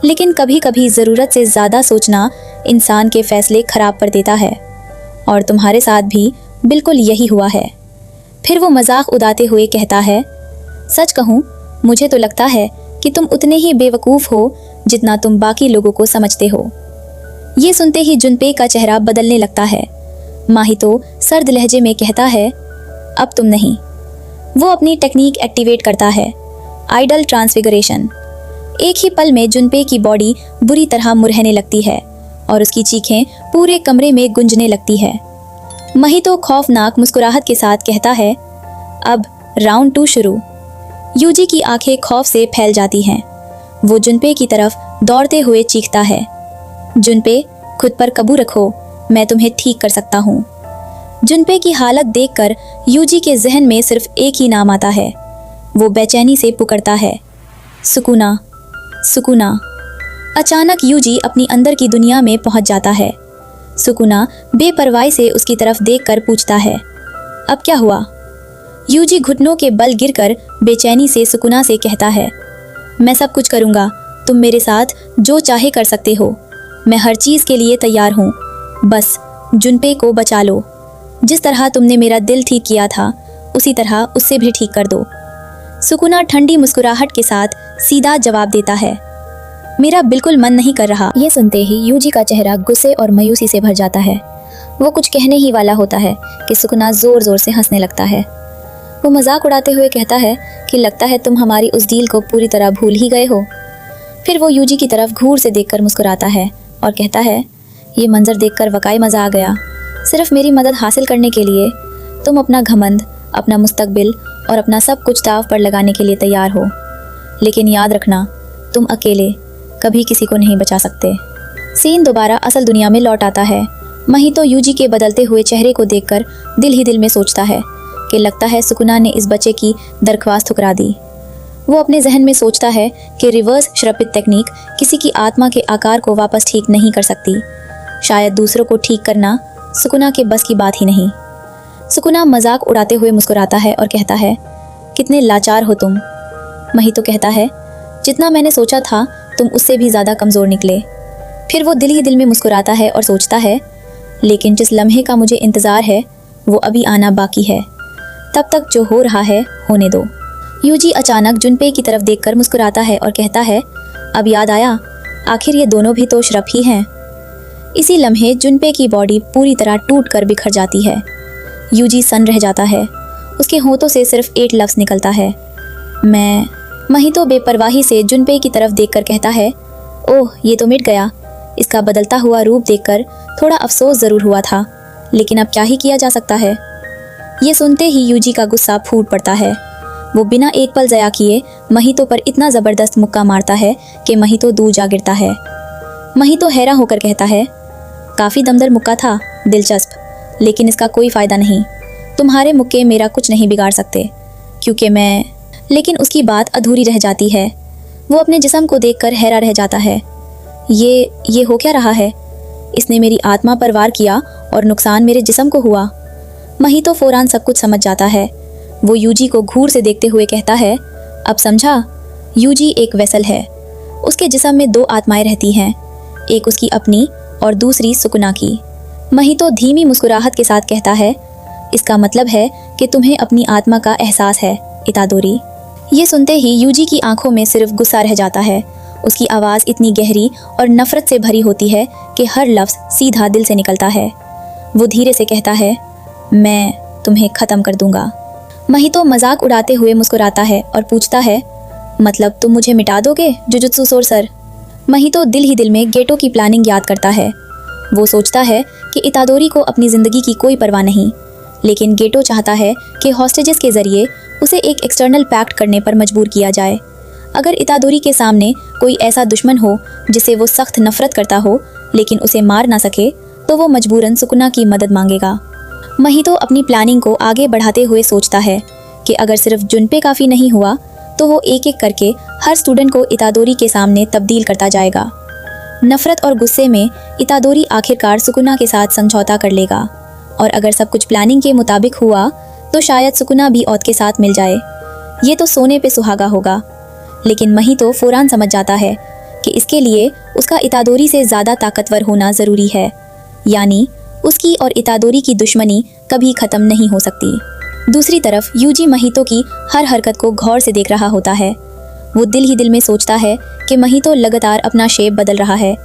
लेकिन कभी कभी ज़रूरत से ज़्यादा सोचना इंसान के फैसले खराब कर देता है और तुम्हारे साथ भी बिल्कुल यही हुआ है। फिर वो मजाक उड़ाते हुए कहता है, सच कहूँ मुझे तो लगता है कि तुम उतने ही बेवकूफ़ हो जितना तुम बाकी लोगों को समझते हो। ये सुनते ही जुनपे का चेहरा बदलने लगता है। माहितो सर्द लहजे में कहता है, अब तुम नहीं। वो अपनी टेक्निक एक्टिवेट करता है, आइडल ट्रांसफिगरेशन। एक ही पल में जुनपे की बॉडी बुरी तरह मुरहने लगती है और उसकी चीखें पूरे कमरे में गूंजने लगती है। माहितो खौफनाक मुस्कुराहट के साथ कहता है, अब राउंड 2 शुरू। यूजी की आंखें खौफ से फैल जाती हैं। वो जुनपे की तरफ दौड़ते हुए चीखता है, जुनपे खुद पर काबू रखो, मैं तुम्हें ठीक कर सकता हूँ। जुनपे की हालत देखकर यूजी के जहन में सिर्फ एक ही नाम आता है। वो बेचैनी से पुकारता है, सुकुना, सुकुना। अचानक यूजी अपनी अंदर की दुनिया में पहुंच जाता है। सुकुना बेपरवाही से उसकी तरफ देखकर पूछता है, अब क्या हुआ? यूजी घुटनों के बल गिरकर बेचैनी से सुकुना से कहता है, मैं सब कुछ करूँगा, तुम मेरे साथ जो चाहे कर सकते हो, मैं हर चीज़ के लिए तैयार हूँ, बस जुनपे को बचा लो। जिस तरह तुमने मेरा दिल ठीक किया था उसी तरह उससे भी ठीक कर दो। सुकुना ठंडी मुस्कुराहट के साथ सीधा जवाब देता है, मेरा बिल्कुल मन नहीं कर रहा। ये सुनते ही यूजी का चेहरा गुस्से और मायूसी से भर जाता है। वो कुछ कहने ही वाला होता है कि सुकुना जोर जोर से हंसने लगता है। वो मजाक उड़ाते हुए कहता है कि लगता है तुम हमारी उस डील को पूरी तरह भूल ही गए हो। फिर वो यूजी की तरफ घूर से देखकर मुस्कुराता है और कहता है, ये मंजर देखकर वाकई मज़ा आ गया। सिर्फ मेरी मदद हासिल करने के लिए तुम अपना घमंड, अपना मुस्तकबिल और अपना सब कुछ दांव पर लगाने के लिए तैयार हो, लेकिन याद रखना तुम अकेले कभी किसी को नहीं बचा सकते। सीन दोबारा असल दुनिया में लौट आता है। माहितो यूजी के बदलते हुए चेहरे को देखकर दिल ही दिल में सोचता है कि लगता है सुकुना ने इस बच्चे की दरख्वास्त ठुकरा दी। वो अपने जहन में सोचता है कि रिवर्स श्रपित टेक्निक किसी की आत्मा के आकार को वापस ठीक नहीं कर सकती। शायद दूसरों को ठीक करना सुकुना के बस की बात ही नहीं। सुकुना मजाक उड़ाते हुए मुस्कुराता है और कहता है, कितने लाचार हो तुम। माहितो कहता है, जितना मैंने सोचा था तुम उससे भी ज़्यादा कमज़ोर निकले। फिर वो दिल ही दिल में मुस्कुराता है और सोचता है, लेकिन जिस लम्हे का मुझे इंतज़ार है वो अभी आना बाकी है। तब तक जो हो रहा है होने दो। यूजी अचानक जुनपे की तरफ देखकर मुस्कुराता है और कहता है, अब याद आया, आखिर ये दोनों भी तो श्रप ही हैं। इसी लम्हे जुनपे की बॉडी पूरी तरह टूट कर बिखर जाती है। यूजी सन्न रह जाता है। उसके होंठों से सिर्फ एक लफ्ज़ निकलता है, मैं। महितो बेपरवाही से जुनपे की तरफ देखकर कहता है, ओह ये तो मिट गया। इसका बदलता हुआ रूप देखकर थोड़ा अफसोस ज़रूर हुआ था, लेकिन अब क्या ही किया जा सकता है। ये सुनते ही यूजी का गुस्सा फूट पड़ता है। वो बिना एक पल ज़या किए महितो पर इतना ज़बरदस्त मुक्का मारता है कि महितो दूर जा गिरता है। महितो हैरान होकर कहता है, काफ़ी दमदार मुक्का था, दिलचस्प, लेकिन इसका कोई फ़ायदा नहीं। तुम्हारे मुक्के मेरा कुछ नहीं बिगाड़ सकते, क्योंकि मैं। लेकिन उसकी बात अधूरी रह जाती है। वो अपने जिस्म को देखकर हैरान रह जाता है। ये हो क्या रहा है? इसने मेरी आत्मा पर वार किया और नुकसान मेरे जिस्म को हुआ। महितो फौरन सब कुछ समझ जाता है। वो यूजी को घूर से देखते हुए कहता है, अब समझा? यूजी एक वेसल है। उसके जिस्म में दो आत्माएं रहती हैं, एक उसकी अपनी और दूसरी सुकुना की। महितो धीमी मुस्कुराहट के साथ कहता है, इसका मतलब है कि तुम्हें अपनी आत्मा का एहसास है, इतादोरी। ये सुनते ही यूजी की आंखों में सिर्फ गुस्सा रह जाता है। उसकी आवाज़ इतनी गहरी और नफरत से भरी होती है कि हर लफ्ज़ सीधा दिल से निकलता है। वो धीरे से कहता है, मैं तुम्हें ख़त्म कर दूंगा। महितो मजाक उड़ाते हुए मुस्कुराता है और पूछता है, मतलब तुम मुझे मिटा दोगे जुजुत्सु सोर्सर? महितो दिल ही दिल में गेटो की प्लानिंग याद करता है। वो सोचता है कि इतादोरी को अपनी ज़िंदगी की कोई परवाह नहीं, लेकिन गेटो चाहता है कि हॉस्टेजेस के ज़रिए उसे एक एक्सटर्नल पैक्ट करने पर मजबूर किया जाए। अगर इतादोरी के सामने कोई ऐसा दुश्मन हो जिसे वो सख्त नफरत करता हो लेकिन उसे मार ना सके, तो वो मजबूरन सुकुना की मदद मांगेगा। महितो अपनी प्लानिंग को आगे बढ़ाते हुए सोचता है कि अगर सिर्फ जुनपे काफ़ी नहीं हुआ तो वो एक एक करके हर स्टूडेंट को इतादोरी के सामने तब्दील करता जाएगा। नफरत और गुस्से में इतादोरी आखिरकार सुकुना के साथ समझौता कर लेगा, और अगर सब कुछ प्लानिंग के मुताबिक हुआ तो शायद सुकुना भी औद के साथ मिल जाए। ये तो सोने पे सुहागा होगा। लेकिन महितो फौरन समझ जाता है कि इसके लिए उसका इतादोरी से ज़्यादा ताकतवर होना ज़रूरी है, यानी उसकी और इतादोरी की दुश्मनी कभी ख़त्म नहीं हो सकती। दूसरी तरफ यूजी महितो की हर हरकत को गौर से देख रहा होता है। वो दिल ही दिल में सोचता है कि महितो लगातार अपना शेप बदल रहा है,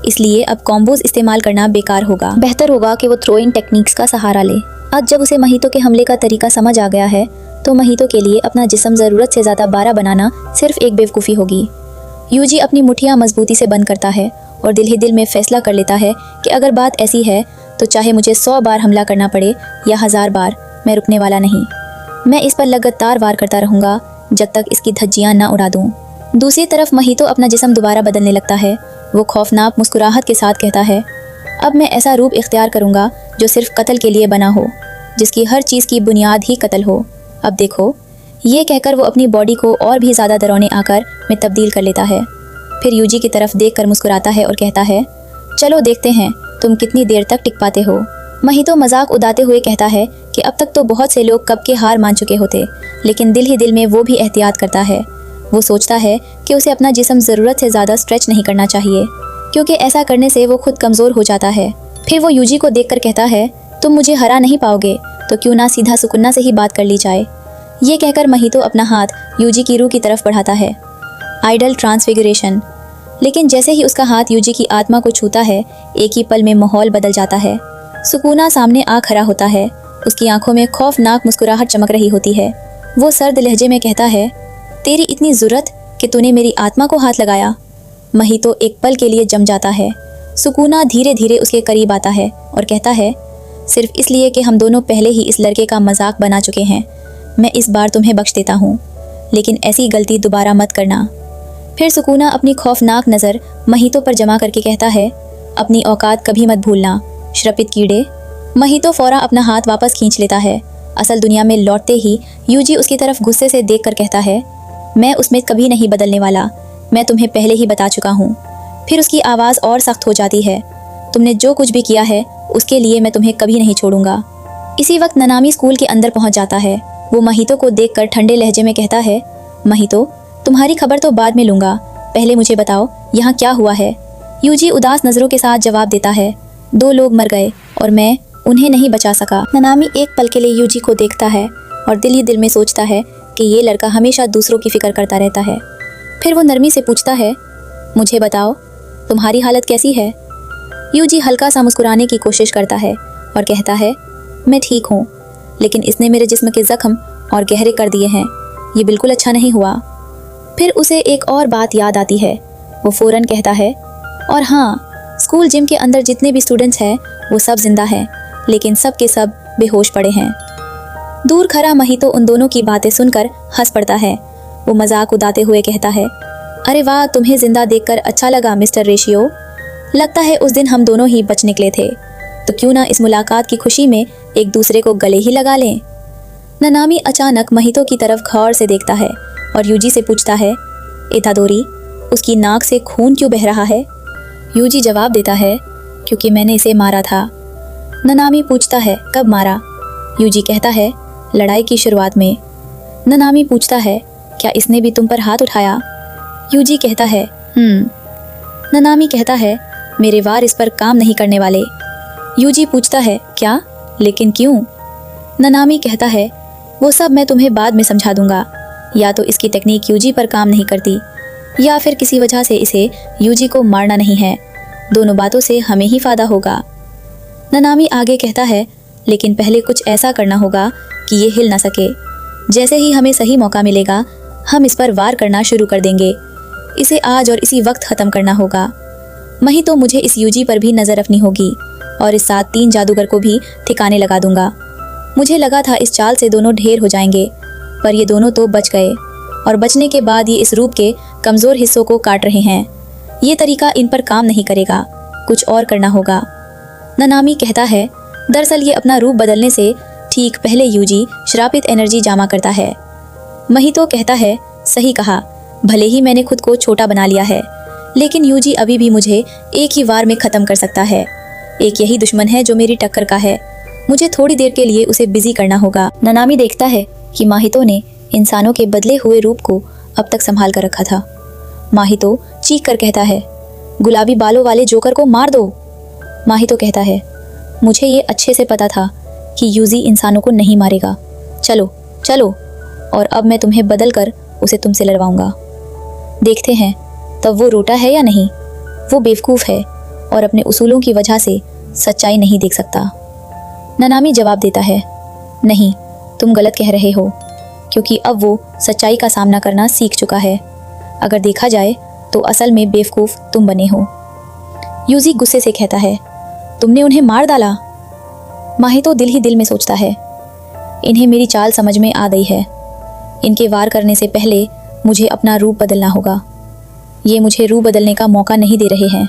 इसलिए अब कॉम्बोज इस्तेमाल करना बेकार होगा। बेहतर होगा कि वो थ्रो इन टेक्निक्स का सहारा ले। आज जब उसे महितो के हमले का तरीका समझ आ गया है, तो महितो के लिए अपना जिस्म ज़रूरत से ज़्यादा बारा बनाना सिर्फ एक बेवकूफ़ी होगी। यूजी अपनी मुठियाँ मजबूती से बंद करता है और दिल ही दिल में फैसला कर लेता है कि अगर बात ऐसी है तो चाहे मुझे 100 बार हमला करना पड़े या 1000 बार, मैं रुकने वाला नहीं। मैं इस पर लगातार वार करता रहूँगा जब तक इसकी धज्जियाँ ना उड़ा दूँ। दूसरी तरफ महितो अपना जिस्म दोबारा बदलने लगता है। वो खौफनाक मुस्कुराहट के साथ कहता है, अब मैं ऐसा रूप इख्तियार करूँगा जो सिर्फ कत्ल के लिए बना हो, जिसकी हर चीज़ की बुनियाद ही कत्ल हो। अब देखो। ये कहकर वो अपनी बॉडी को और भी ज़्यादा डरावने आकार में तब्दील कर लेता है। फिर यूजी की तरफ देखकर मुस्कुराता है और कहता है, चलो देखते हैं तुम कितनी देर तक टिक पाते हो। महितो मजाक उड़ाते हुए कहता है कि अब तक तो बहुत से लोग कब के हार मान चुके होते, लेकिन दिल ही दिल में वो भी एहतियात करता है। वो सोचता है कि उसे अपना जिस्म ज़रूरत से ज़्यादा स्ट्रेच नहीं करना चाहिए, क्योंकि ऐसा करने से वो खुद कमज़ोर हो जाता है। फिर वो यूजी को देखकर कहता है, तुम मुझे हरा नहीं पाओगे तो क्यों ना सीधा सुकुना से ही बात कर ली जाए। ये कहकर महितो अपना हाथ यूजी की रूह की तरफ बढ़ाता है, आइडल ट्रांसफिगरेशन। लेकिन जैसे ही उसका हाथ यूजी की आत्मा को छूता है, एक ही पल में माहौल बदल जाता है। सुकुना सामने आ खड़ा होता है। उसकी आंखों में खौफनाक मुस्कुराहट चमक रही होती है। वो सर्द लहजे में कहता है, तेरी इतनी ज़रूरत कि तूने मेरी आत्मा को हाथ लगाया। महितो एक पल के लिए जम जाता है। सुकुना धीरे धीरे उसके करीब आता है और कहता है, सिर्फ इसलिए कि हम दोनों पहले ही इस लड़के का मजाक बना चुके हैं, मैं इस बार तुम्हें बख्श देता हूँ, लेकिन ऐसी गलती दोबारा मत करना। फिर सुकुना अपनी खौफनाक नज़र महितो पर जमा करके कहता है, अपनी औकात कभी मत भूलना, श्रपित कीड़े। महितो फौरा अपना हाथ वापस खींच लेता है। असल दुनिया में लौटते ही यूजी उसकी तरफ गुस्से से देख कर कहता है, मैं उसमें कभी नहीं बदलने वाला, मैं तुम्हें पहले ही बता चुका हूँ। फिर उसकी आवाज़ और सख्त हो जाती है, तुमने जो कुछ भी किया है उसके लिए मैं तुम्हें कभी नहीं छोड़ूंगा। इसी वक्त ननामी स्कूल के अंदर पहुंच जाता है। वो महितो को देखकर ठंडे लहजे में कहता है, महितो तुम्हारी खबर तो बाद में लूँगा, पहले मुझे बताओ यहाँ क्या हुआ है। यूजी उदास नज़रों के साथ जवाब देता है, 2 लोग मर गए और मैं उन्हें नहीं बचा सका। ननामी एक पल के लिए यूजी को देखता है, और दिल ही दिल में सोचता है कि ये लड़का हमेशा दूसरों की फिक्र करता रहता है। फिर वो नरमी से पूछता है, मुझे बताओ तुम्हारी हालत कैसी है। यूजी हल्का सा मुस्कुराने की कोशिश करता है और कहता है, मैं ठीक हूँ, लेकिन इसने मेरे जिस्म के जख्म और गहरे कर दिए हैं, ये बिल्कुल अच्छा नहीं हुआ। फिर उसे एक और बात याद आती है। वो फौरन कहता है, और हाँ, स्कूल जिम के अंदर जितने भी स्टूडेंट्स हैं वो सब जिंदा हैं, लेकिन सब के सब बेहोश पड़े हैं। दूर खड़ा महितो उन दोनों की बातें सुनकर हंस पड़ता है। वो मजाक उड़ाते हुए कहता है, अरे वाह, तुम्हें जिंदा देखकर अच्छा लगा मिस्टर रेशियो। लगता है उस दिन हम दोनों ही बच निकले थे, तो क्यों ना इस मुलाकात की खुशी में एक दूसरे को गले ही लगा लें। ननामी अचानक महितो की तरफ गौर से देखता है और यूजी से पूछता है, इतादोरी, उसकी नाक से खून क्यों बह रहा है। यूजी जवाब देता है, क्योंकि मैंने इसे मारा था। ननामी पूछता है, कब मारा। यूजी कहता है, लड़ाई की शुरुआत में। ननामी पूछता है, क्या इसने भी तुम पर हाथ उठाया। यूजी कहता है, ननामी कहता है, मेरे वार इस पर काम नहीं करने वाले। यूजी पूछता है, क्या, लेकिन क्यों। ननामी कहता है, वो सब मैं तुम्हें बाद में समझा दूंगा। या तो इसकी टेक्निक यूजी पर काम नहीं करती, या फिर किसी वजह से इसे यूजी को मारना नहीं है। दोनों बातों से हमें ही फायदा होगा। ननामी आगे कहता है, लेकिन पहले कुछ ऐसा करना होगा कि ये हिल ना सके। जैसे ही हमें सही मौका मिलेगा, हम इस पर वार करना शुरू कर देंगे। इसे आज और इसी वक्त ख़त्म करना होगा। वहीं तो मुझे इस यूजी पर भी नज़र रखनी होगी और इस साथ 3 जादूगर को भी ठिकाने लगा दूंगा। मुझे लगा था इस चाल से दोनों ढेर हो जाएंगे, पर ये दोनों तो बच गए, और बचने के बाद ये इस रूप के कमज़ोर हिस्सों को काट रहे हैं। ये तरीका इन पर काम नहीं करेगा, कुछ और करना होगा। ननामी कहता है, दरअसल ये अपना रूप बदलने से ठीक पहले यूजी श्रापित एनर्जी जमा करता है। महितो कहता है, सही कहा, भले ही मैंने खुद को छोटा बना लिया है, लेकिन यूजी अभी भी मुझे एक ही वार में ख़त्म कर सकता है। एक यही दुश्मन है जो मेरी टक्कर का है, मुझे थोड़ी देर के लिए उसे बिजी करना होगा। ननामी देखता है कि माहितो ने इंसानों के बदले हुए रूप को अब तक संभाल कर रखा था। माहितो चीख कर कहता है, गुलाबी बालों वाले जोकर को मार दो। माहितो कहता है, मुझे ये अच्छे से पता था कि यूजी इंसानों को नहीं मारेगा। चलो चलो, और अब मैं तुम्हें बदल कर उसे तुमसे लड़वाऊंगा। देखते हैं तब वो रोटा है या नहीं। वो बेवकूफ़ है और अपने उसूलों की वजह से सच्चाई नहीं देख सकता। ननामी जवाब देता है, नहीं, तुम गलत कह रहे हो, क्योंकि अब वो सच्चाई का सामना करना सीख चुका है। अगर देखा जाए तो असल में बेवकूफ़ तुम बने हो। यूजी गुस्से से कहता है, तुमने उन्हें मार डाला। माहितो दिल ही दिल में सोचता है, इन्हें मेरी चाल समझ में आ गई है। इनके वार करने से पहले मुझे अपना रूप बदलना होगा। ये मुझे रूप बदलने का मौका नहीं दे रहे हैं।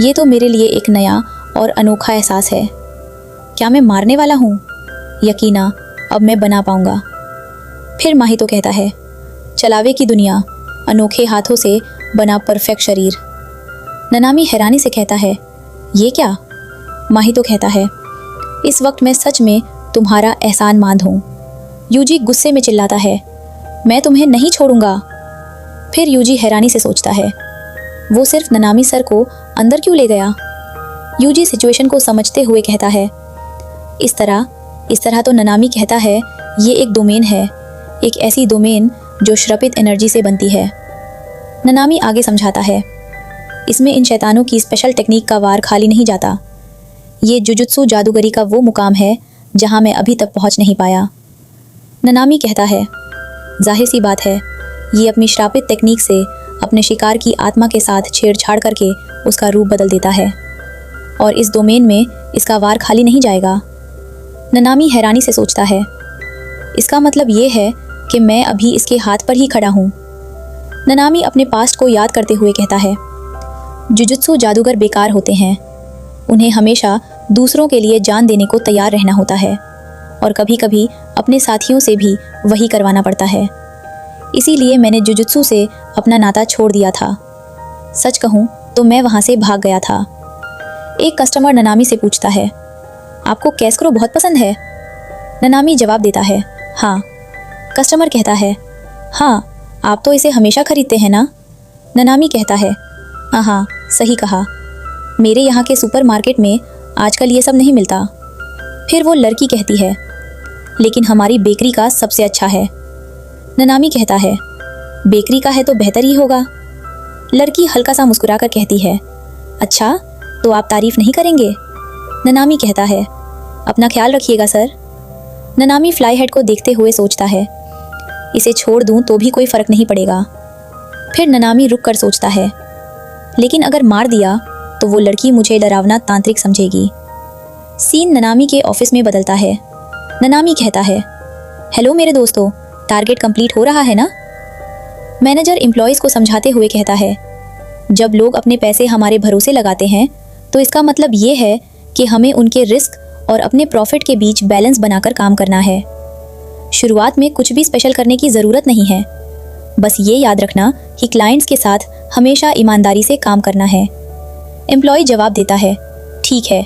ये तो मेरे लिए एक नया और अनोखा एहसास है। क्या मैं मारने वाला हूँ? यकीना अब मैं बना पाऊंगा। फिर माहितो कहता है, चलावे की दुनिया, अनोखे हाथों से बना परफेक्ट शरीर। ननामी हैरानी से कहता है, ये क्या? माहितो कहता है, इस वक्त मैं सच में तुम्हारा एहसानमंद हूँ। यूजी गुस्से में चिल्लाता है, मैं तुम्हें नहीं छोड़ूंगा। फिर यूजी हैरानी से सोचता है, वो सिर्फ ननामी सर को अंदर क्यों ले गया? यूजी सिचुएशन को समझते हुए कहता है, इस तरह तो ननामी कहता है, ये एक डोमेन है, एक ऐसी डोमेन जो श्रपित एनर्जी से बनती है। ननामी आगे समझाता है, इसमें इन शैतानों की स्पेशल टेक्निक का वार खाली नहीं जाता। ये जुजुत्सु जादूगरी का वो मुकाम है जहाँ मैं अभी तक पहुँच नहीं पाया। ननामी कहता है, जाहिर सी बात है, ये अपनी श्रापित टेक्निक से अपने शिकार की आत्मा के साथ छेड़छाड़ करके उसका रूप बदल देता है, और इस डोमेन में इसका वार खाली नहीं जाएगा। ननामी हैरानी से सोचता है, इसका मतलब ये है कि मैं अभी इसके हाथ पर ही खड़ा हूँ। ननामी अपने पास्ट को याद करते हुए कहता है, जुजुत्सु जादूगर बेकार होते हैं। उन्हें हमेशा दूसरों के लिए जान देने को तैयार रहना होता है, और कभी कभी अपने साथियों से भी वही करवाना पड़ता है। इसीलिए मैंने जुजुत्सु से अपना नाता छोड़ दिया था। सच कहूँ तो मैं वहाँ से भाग गया था। एक कस्टमर ननामी से पूछता है, आपको कैस्क्रो बहुत पसंद है? ननामी जवाब देता है, हाँ। कस्टमर कहता है, हाँ, आप तो इसे हमेशा खरीदते हैं ना? ननामी कहता है, हाँ, सही कहा, मेरे यहाँ के सुपरमार्केट में आजकल ये सब नहीं मिलता। फिर वो लड़की कहती है, लेकिन हमारी बेकरी का सबसे अच्छा है। ननामी कहता है, बेकरी का है तो बेहतर ही होगा। लड़की हल्का सा मुस्कुराकर कहती है, अच्छा तो आप तारीफ नहीं करेंगे? ननामी कहता है, अपना ख्याल रखिएगा सर। ननामी फ्लाई हेड को देखते हुए सोचता है, इसे छोड़ दूं तो भी कोई फर्क नहीं पड़ेगा। फिर ननामी रुक कर सोचता है, लेकिन अगर मार दिया तो वो लड़की मुझे डरावना तांत्रिक समझेगी। सीन ननामी के ऑफिस में बदलता है। ननामी कहता है, हेलो मेरे दोस्तों, टारगेट कंप्लीट हो रहा है ना? मैनेजर एम्प्लॉयज़ को समझाते हुए कहता है, जब लोग अपने पैसे हमारे भरोसे लगाते हैं तो इसका मतलब ये है कि हमें उनके रिस्क और अपने प्रॉफिट के बीच बैलेंस बनाकर काम करना है। शुरुआत में कुछ भी स्पेशल करने की ज़रूरत नहीं है, बस ये याद रखना कि क्लाइंट्स के साथ हमेशा ईमानदारी से काम करना है। एम्प्लॉय जवाब देता है, ठीक है।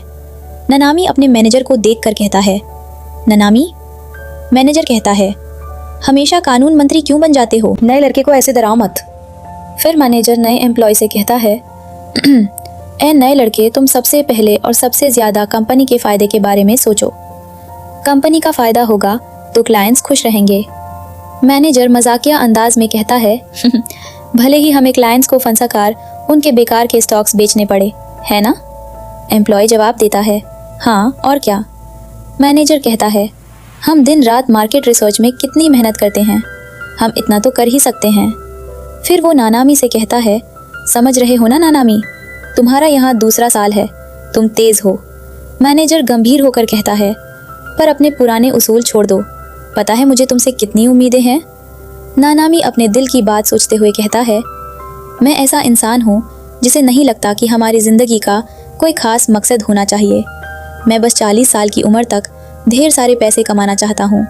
ननामी अपने मैनेजर को देखकर कहता है, ननामी? मैनेजर कहता है, हमेशा कानून मंत्री क्यों बन जाते हो? नए लड़के को ऐसे डराओ मत। फिर मैनेजर नए एम्प्लॉय से कहता है, ए नए लड़के, तुम सबसे पहले और सबसे ज़्यादा कंपनी के फ़ायदे के बारे में सोचो। कंपनी का फ़ायदा होगा तो क्लाइंट्स खुश रहेंगे। मैनेजर मजाकिया अंदाज में कहता है, भले ही हमें क्लाइंट्स को फंसाकर उनके बेकार के स्टॉक्स बेचने पड़े, है ना? एम्प्लॉय जवाब देता है, हाँ और क्या। मैनेजर कहता है, हम दिन रात मार्केट रिसर्च में कितनी मेहनत करते हैं, हम इतना तो कर ही सकते हैं। फिर वो नानामी से कहता है, समझ रहे हो ना नानामी, तुम्हारा यहाँ दूसरा साल है, तुम तेज़ हो। मैनेजर गंभीर होकर कहता है, पर अपने पुराने उसूल छोड़ दो, पता है मुझे तुमसे कितनी उम्मीदें हैं। नानामी अपने दिल की बात सोचते हुए कहता है, मैं ऐसा इंसान हूँ जिसे नहीं लगता कि हमारी ज़िंदगी का कोई ख़ास मकसद होना चाहिए। मैं बस 40 साल की उम्र तक ढेर सारे पैसे कमाना चाहता हूँ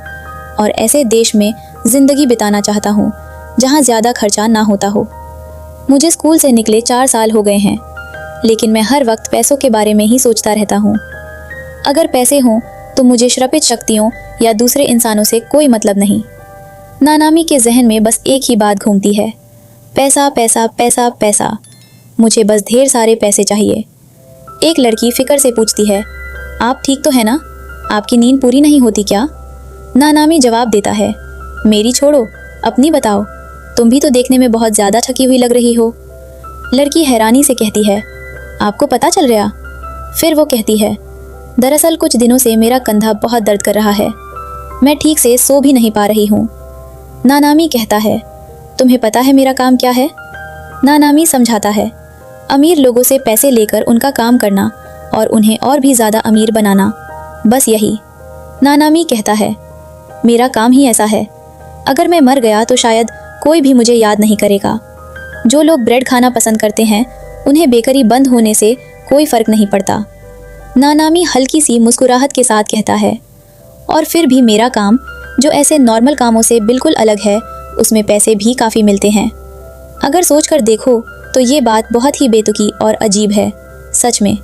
और ऐसे देश में ज़िंदगी बिताना चाहता हूँ जहाँ ज़्यादा खर्चा ना होता हो। मुझे स्कूल से निकले 4 साल हो गए हैं, लेकिन मैं हर वक्त पैसों के बारे में ही सोचता रहता हूँ। अगर पैसे हों तो मुझे श्रपित शक्तियों या दूसरे इंसानों से कोई मतलब नहीं। नानामी के जहन में बस एक ही बात घूमती है, पैसा पैसा पैसा पैसा, मुझे बस ढेर सारे पैसे चाहिए। एक लड़की फिक्र से पूछती है, आप ठीक तो है ना? आपकी नींद पूरी नहीं होती क्या? नानामी जवाब देता है, मेरी छोड़ो, अपनी बताओ, तुम भी तो देखने में बहुत ज़्यादा थकी हुई लग रही हो। लड़की हैरानी से कहती है, आपको पता चल रहा? फिर वो कहती है, दरअसल कुछ दिनों से मेरा कंधा बहुत दर्द कर रहा है, मैं ठीक से सो भी नहीं पा रही हूँ। नानामी कहता है, तुम्हें पता है मेरा काम क्या है? नानामी समझाता है, अमीर लोगों से पैसे लेकर उनका काम करना और उन्हें और भी ज़्यादा अमीर बनाना, बस यही। नानामी कहता है, मेरा काम ही ऐसा है, अगर मैं मर गया तो शायद कोई भी मुझे याद नहीं करेगा। जो लोग ब्रेड खाना पसंद करते हैं उन्हें बेकरी बंद होने से कोई फ़र्क नहीं पड़ता। नानामी हल्की सी मुस्कुराहट के साथ कहता है, और फिर भी मेरा काम जो ऐसे नॉर्मल कामों से बिल्कुल अलग है, उसमें पैसे भी काफ़ी मिलते हैं। अगर सोचकर देखो तो ये बात बहुत ही बेतुकी और अजीब है, सच में।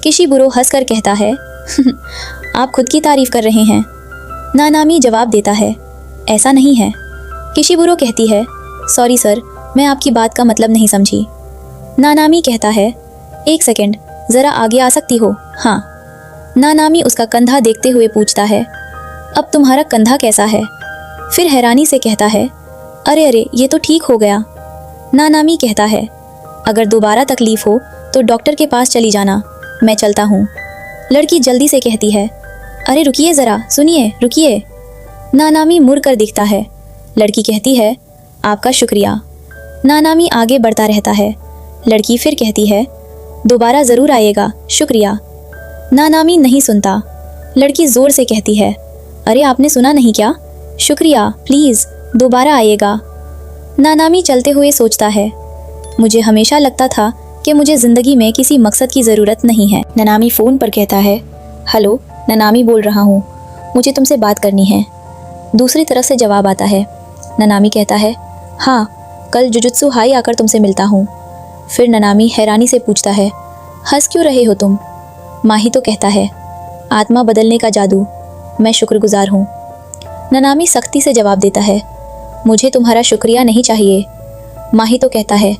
किशिबुरो हंसकर कहता है, आप खुद की तारीफ कर रहे हैं। नानामी जवाब देता है, ऐसा नहीं है। किशिबुरो कहती है, सॉरी सर, मैं आपकी बात का मतलब नहीं समझी। नानामी कहता है, एक सेकंड, ज़रा आगे आ सकती हो? हाँ। नानामी उसका कंधा देखते हुए पूछता है, अब तुम्हारा कंधा कैसा है? फिर हैरानी से कहता है, अरे अरे, ये तो ठीक हो गया। नानामी कहता है, अगर दोबारा तकलीफ हो तो डॉक्टर के पास चली जाना, मैं चलता हूँ। लड़की जल्दी से कहती है, अरे रुकिए ज़रा, सुनिए, रुकिए। नानामी मुड़ कर दिखता है। लड़की कहती है, आपका शुक्रिया। नानामी आगे बढ़ता रहता है। लड़की फिर कहती है, दोबारा ज़रूर आइएगा, शुक्रिया। नानामी नहीं सुनता। लड़की ज़ोर से कहती है, अरे आपने सुना नहीं क्या? शुक्रिया, प्लीज़ दोबारा आइएगा। नानामी चलते हुए सोचता है, मुझे हमेशा लगता था कि मुझे ज़िंदगी में किसी मकसद की ज़रूरत नहीं है। ननामी फ़ोन पर कहता है, हेलो, ननामी बोल रहा हूँ, मुझे तुमसे बात करनी है। दूसरी तरफ से जवाब आता है। ननामी कहता है, हाँ, कल जुजुत्सु हाई आकर तुमसे मिलता हूँ। फिर ननामी हैरानी से पूछता है, हंस क्यों रहे हो तुम? माहितो कहता है, आत्मा बदलने का जादू, मैं शुक्रगुजार हूँ। ननामी सख्ती से जवाब देता है, मुझे तुम्हारा शुक्रिया नहीं चाहिए। माहितो कहता है,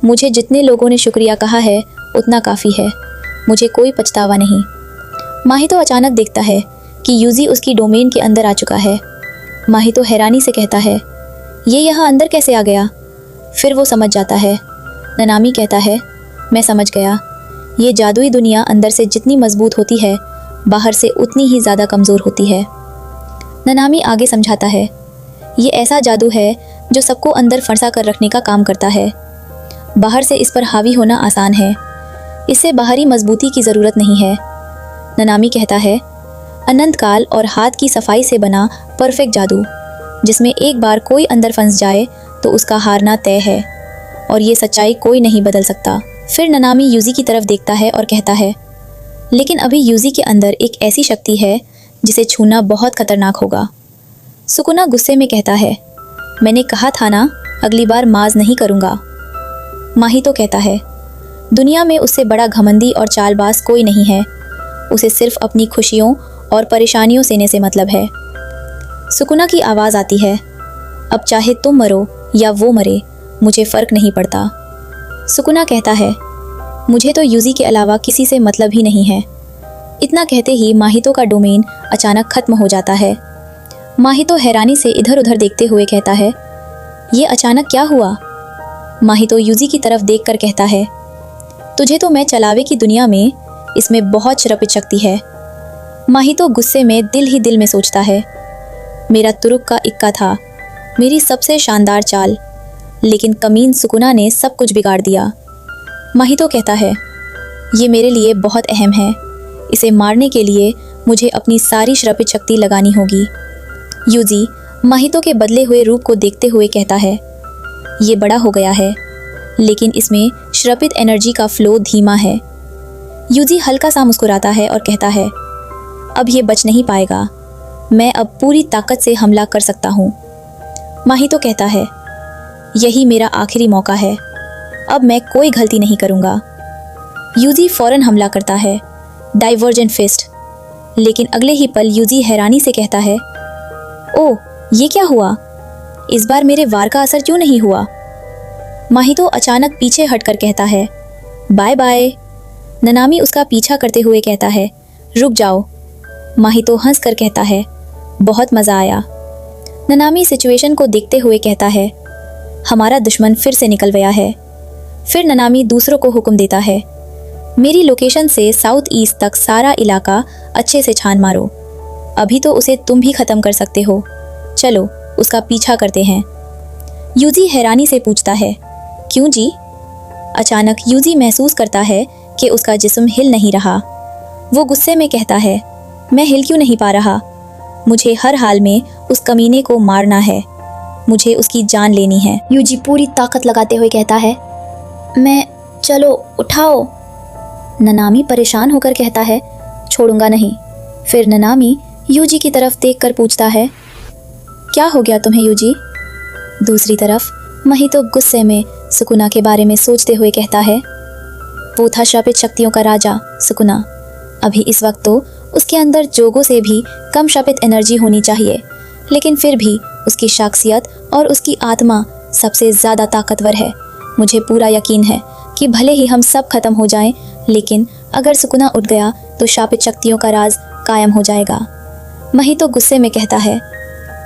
मुझे जितने लोगों ने शुक्रिया कहा है उतना काफ़ी है, मुझे कोई पछतावा नहीं। माहितो अचानक देखता है कि यूजी उसकी डोमेन के अंदर आ चुका है। माहितो हैरानी से कहता है, ये यहाँ अंदर कैसे आ गया? फिर वो समझ जाता है। ननामी कहता है, मैं समझ गया। ये जादुई दुनिया अंदर से जितनी मजबूत होती है, बाहर से उतनी ही ज़्यादा कमज़ोर होती है। ननामी आगे समझाता है, ये ऐसा जादू है जो सबको अंदर फंसा कर रखने का काम करता है। बाहर से इस पर हावी होना आसान है, इससे बाहरी मजबूती की ज़रूरत नहीं है। ननामी कहता है, अनंत काल और हाथ की सफाई से बना परफेक्ट जादू, जिसमें एक बार कोई अंदर फंस जाए तो उसका हारना तय है, और ये सच्चाई कोई नहीं बदल सकता। फिर ननामी यूजी की तरफ देखता है और कहता है, लेकिन अभी यूजी के अंदर एक ऐसी शक्ति है जिसे छूना बहुत खतरनाक होगा। सुकुना गुस्से में कहता है, मैंने कहा था ना, अगली बार माज नहीं करूँगा। माहितो कहता है, दुनिया में उससे बड़ा घमंडी और चालबाज कोई नहीं है, उसे सिर्फ अपनी खुशियों और परेशानियों सहने से मतलब है। सुकुना की आवाज़ आती है, अब चाहे तुम मरो या वो मरे, मुझे फ़र्क नहीं पड़ता। सुकुना कहता है, मुझे तो यूजी के अलावा किसी से मतलब ही नहीं है। इतना कहते ही माहितो का डोमेन अचानक खत्म हो जाता है। माहितो हैरानी से इधर उधर देखते हुए कहता है, ये अचानक क्या हुआ? माहितो यूजी की तरफ देखकर कहता है, तुझे तो मैं चलावे की दुनिया में, इसमें बहुत श्रपित शक्ति है। माहितो गुस्से में दिल ही दिल में सोचता है, मेरा तुरुक का इक्का था, मेरी सबसे शानदार चाल, लेकिन कमीन सुकुना ने सब कुछ बिगाड़ दिया। माहितो कहता है, ये मेरे लिए बहुत अहम है, इसे मारने के लिए मुझे अपनी सारी श्रपित शक्ति लगानी होगी। यूजी माहितो के बदले हुए रूप को देखते हुए कहता है, ये बड़ा हो गया है, लेकिन इसमें श्रपित एनर्जी का फ्लो धीमा है। यूजी हल्का सा मुस्कुराता है और कहता है, अब ये बच नहीं पाएगा, मैं अब पूरी ताकत से हमला कर सकता हूँ। माहितो कहता है, यही मेरा आखिरी मौका है, अब मैं कोई गलती नहीं करूँगा। यूजी फौरन हमला करता है, डाइवर्जेंट फिस्ट, लेकिन अगले ही पल यूजी हैरानी से कहता है, ओह ये क्या हुआ? इस बार मेरे वार का असर क्यों नहीं हुआ? माहितो अचानक पीछे हटकर कहता है, बाय बाय। ननामी उसका पीछा करते हुए कहता है, रुक जाओ। माहितो हंसकर कहता है, बहुत मज़ा आया। ननामी सिचुएशन को देखते हुए कहता है, हमारा दुश्मन फिर से निकल गया है। फिर ननामी दूसरों को हुक्म देता है, मेरी लोकेशन से साउथ ईस्ट तक सारा इलाका अच्छे से छान मारो, अभी तो उसे तुम भी ख़त्म कर सकते हो, चलो उसका पीछा करते हैं। यूजी हैरानी से पूछता है, क्यों जी? अचानक यूजी महसूस करता है कि उसका जिस्म हिल नहीं रहा। वो गुस्से में कहता है, मैं हिल क्यों नहीं पा रहा? मुझे हर हाल में उस कमीने को मारना है, मुझे उसकी जान लेनी है। यूजी पूरी ताकत लगाते हुए कहता है, मैं, चलो उठाओ। ननामी परेशान होकर कहता है, छोड़ूंगा नहीं। फिर ननामी यूजी की तरफ देखकर पूछता है, क्या हो गया तुम्हें यूजी? दूसरी तरफ माहितो गुस्से में सुकुना के बारे में सोचते हुए कहता है, वो था श्रापित शक्तियों का राजा सुकुना। अभी इस वक्त तो उसके अंदर जोगों से भी कम श्रापित एनर्जी होनी चाहिए, लेकिन फिर भी उसकी शख्सियत और उसकी आत्मा सबसे ज़्यादा ताकतवर है। मुझे पूरा यकीन है कि भले ही हम सब खत्म हो जाएं, लेकिन अगर सुकुना उठ गया तो शापित शक्तियों का राज कायम हो जाएगा। माहितो गुस्से में कहता है,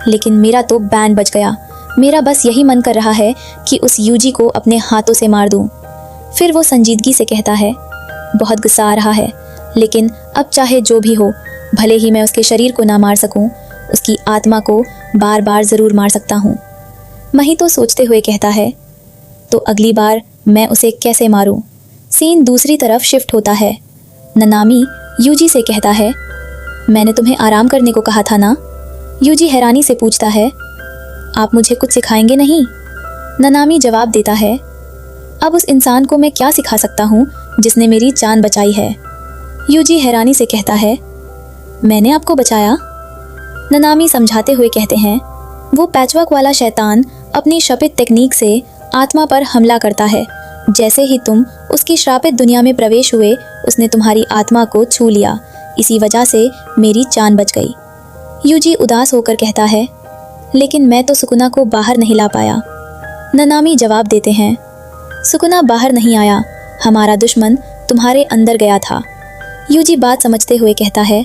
लेकिन मेरा तो बैंड बज गया, मेरा बस यही मन कर रहा है कि उस यूजी को अपने हाथों से मार दूं। फिर वो संजीदगी से कहता है, बहुत गुस्सा आ रहा है, लेकिन अब चाहे जो भी हो, भले ही मैं उसके शरीर को ना मार सकूं, उसकी आत्मा को बार बार ज़रूर मार सकता हूँ। माहितो सोचते हुए कहता है, तो अगली बार मैं उसे कैसे मारूं? सीन दूसरी तरफ शिफ्ट होता है। ननामी यूजी से कहता है, मैंने तुम्हें आराम करने को कहा था ना? यूजी हैरानी से पूछता है, आप मुझे कुछ सिखाएंगे नहीं? ननामी जवाब देता है, अब उस इंसान को मैं क्या सिखा सकता हूँ जिसने मेरी जान बचाई है? यूजी हैरानी से कहता है, मैंने आपको बचाया? ननामी समझाते हुए कहते हैं, वो पैचवर्क वाला शैतान अपनी शपित तकनीक से आत्मा पर हमला करता है। जैसे ही तुम उसकी श्रापित दुनिया में प्रवेश हुए, उसने तुम्हारी आत्मा को छू लिया, इसी वजह से मेरी जान बच गई। यूजी उदास होकर कहता है, लेकिन मैं तो सुकुना को बाहर नहीं ला पाया। ननामी जवाब देते हैं, सुकुना बाहर नहीं आया, हमारा दुश्मन तुम्हारे अंदर गया था। यूजी बात समझते हुए कहता है,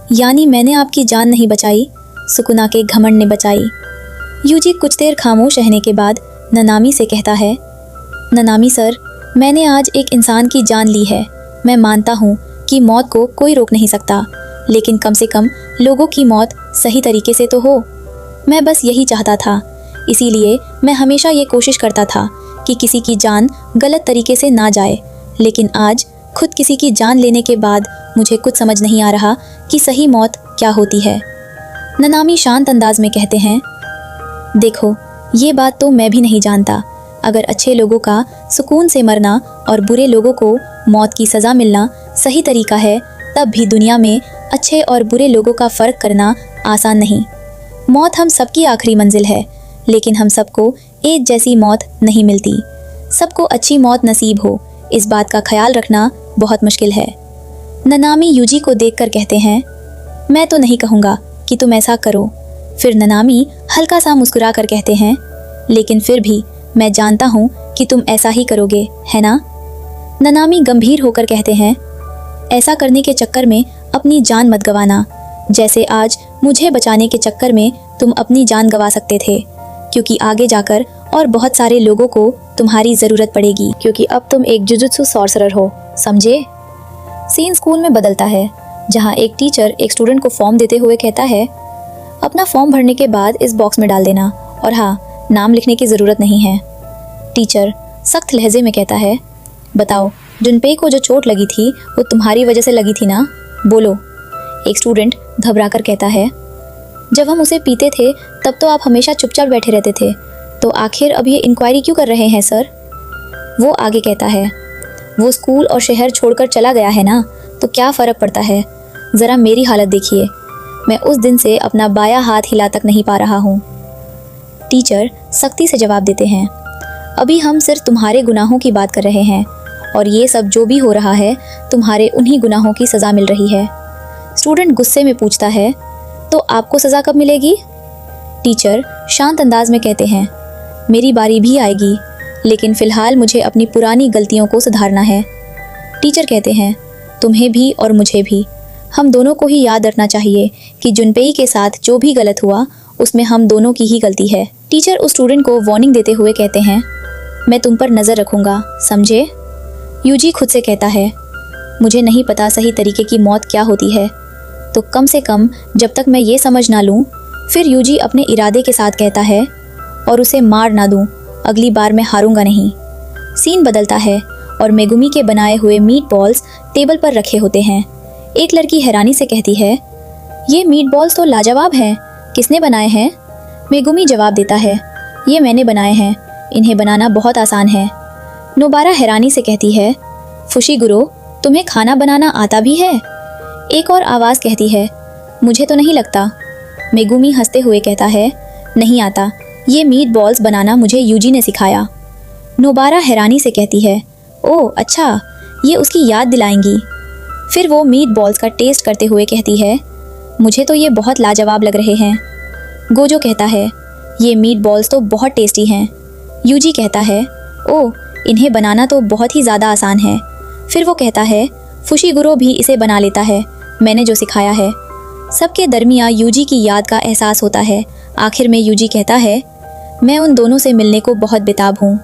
यानी मैंने आपकी जान नहीं बचाई, सुकुना के घमंड ने बचाई। यूजी कुछ देर खामोश रहने के बाद ननामी से कहता है, ननामी सर, मैंने आज एक इंसान की जान ली है। मैं मानता हूँ कि मौत को कोई रोक नहीं सकता, लेकिन कम से कम लोगों की मौत सही तरीके से तो हो। मैं बस यही चाहता था, इसीलिए मैं हमेशा ये कोशिश करता था कि किसी की जान गलत तरीके से ना जाए। लेकिन आज खुद किसी की जान लेने के बाद मुझे कुछ समझ नहीं आ रहा कि सही मौत क्या होती है। ननामी शांत अंदाज में कहते हैं, देखो, ये बात तो मैं भी नहीं जानता। अगर अच्छे लोगों का सुकून से मरना और बुरे लोगों को मौत की सज़ा मिलना सही तरीका है, तब भी दुनिया में अच्छे और बुरे लोगों का फ़र्क करना आसान नहीं। मौत हम सबकी आखिरी मंजिल है, लेकिन हम सबको एक जैसी मौत नहीं मिलती। सबको अच्छी मौत नसीब हो, इस बात का ख्याल रखना बहुत मुश्किल है। ननामी यूजी को देखकर कहते हैं, मैं तो नहीं कहूँगा कि तुम ऐसा करो। फिर ननामी हल्का सा मुस्कुरा कर कहते हैं, लेकिन फिर भी मैं जानता हूँ कि तुम ऐसा ही करोगे, है ना? ननामी गंभीर होकर कहते हैं, ऐसा करने के चक्कर में अपनी जान मत गंवाना, जैसे आज मुझे बचाने के चक्कर में तुम अपनी जान गंवा सकते थे, क्योंकि आगे जाकर और बहुत सारे लोगों को तुम्हारी ज़रूरत पड़ेगी, क्योंकि अब तुम एक जुजुत्सु सॉर्सरर हो, समझे? सीन स्कूल में बदलता है, जहाँ एक टीचर एक स्टूडेंट को फॉर्म देते हुए कहता है, अपना फॉर्म भरने के बाद इस बॉक्स में डाल देना, और हाँ, नाम लिखने की ज़रूरत नहीं है। टीचर सख्त लहजे में कहता है, बताओ, जुनपेई को जो चोट लगी थी वो तुम्हारी वजह से लगी थी ना? बोलो। एक स्टूडेंट घबरा कर कहता है, जब हम उसे पीते थे तब तो आप हमेशा चुपचाप बैठे रहते थे, तो आखिर अब ये इंक्वायरी क्यों कर रहे हैं सर? वो आगे कहता है, वो स्कूल और शहर छोड़कर चला गया है ना, तो क्या फ़र्क पड़ता है? ज़रा मेरी हालत देखिए, मैं उस दिन से अपना बायां हाथ हिला तक नहीं पा रहा हूँ। टीचर सख्ती से जवाब देते हैं, अभी हम सिर्फ तुम्हारे गुनाहों की बात कर रहे हैं, और ये सब जो भी हो रहा है तुम्हारे उन्हीं गुनाहों की सज़ा मिल रही है। स्टूडेंट गुस्से में पूछता है, तो आपको सज़ा कब मिलेगी? टीचर शांत अंदाज में कहते हैं, मेरी बारी भी आएगी, लेकिन फ़िलहाल मुझे अपनी पुरानी गलतियों को सुधारना है। टीचर कहते हैं, तुम्हें भी और मुझे भी, हम दोनों को ही याद रखना चाहिए कि जुनपेई के साथ जो भी गलत हुआ उसमें हम दोनों की ही गलती है। टीचर उस स्टूडेंट को वार्निंग देते हुए कहते हैं, मैं तुम पर नज़र रखूँगा, समझे? यूजी खुद से कहता है, मुझे नहीं पता सही तरीके की मौत क्या होती है, तो कम से कम जब तक मैं ये समझ ना लूँ। फिर यूजी अपने इरादे के साथ कहता है, और उसे मार ना दूँ, अगली बार मैं हारूंगा नहीं। सीन बदलता है और मेगुमी के बनाए हुए मीट बॉल्स टेबल पर रखे होते हैं। एक लड़की हैरानी से कहती है, ये मीट बॉल्स तो लाजवाब हैं, किसने बनाए हैं? मेगुमी जवाब देता है, ये मैंने बनाए हैं, इन्हें बनाना बहुत आसान है। नोबारा हैरानी से कहती है, फुशिगुरो, तुम्हें खाना बनाना आता भी है? एक और आवाज़ कहती है, मुझे तो नहीं लगता। मेगुमी हंसते हुए कहता है, नहीं आता, ये मीट बॉल्स बनाना मुझे यूजी ने सिखाया। नोबारा हैरानी से कहती है, ओह अच्छा, ये उसकी याद दिलाएंगी। फिर वो मीट बॉल्स का टेस्ट करते हुए कहती है, मुझे तो ये बहुत लाजवाब लग रहे हैं। गोजो कहता है, ये मीट बॉल्स तो बहुत टेस्टी हैं। यूजी कहता है, ओह, इन्हें बनाना तो बहुत ही ज़्यादा आसान है। फिर वो कहता है, फुशिगुरो भी इसे बना लेता है, मैंने जो सिखाया है। सबके दरमियाँ यूजी की याद का एहसास होता है। आखिर में यूजी कहता है, मैं उन दोनों से मिलने को बहुत बेताब हूँ।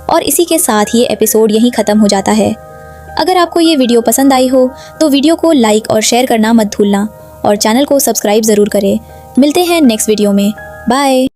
और इसी के साथ ये एपिसोड यहीं ख़त्म हो जाता है। अगर आपको ये वीडियो पसंद आई हो तो वीडियो को लाइक और शेयर करना मत भूलना, और चैनल को सब्सक्राइब ज़रूर करें। मिलते हैं नेक्स्ट वीडियो में, बाय।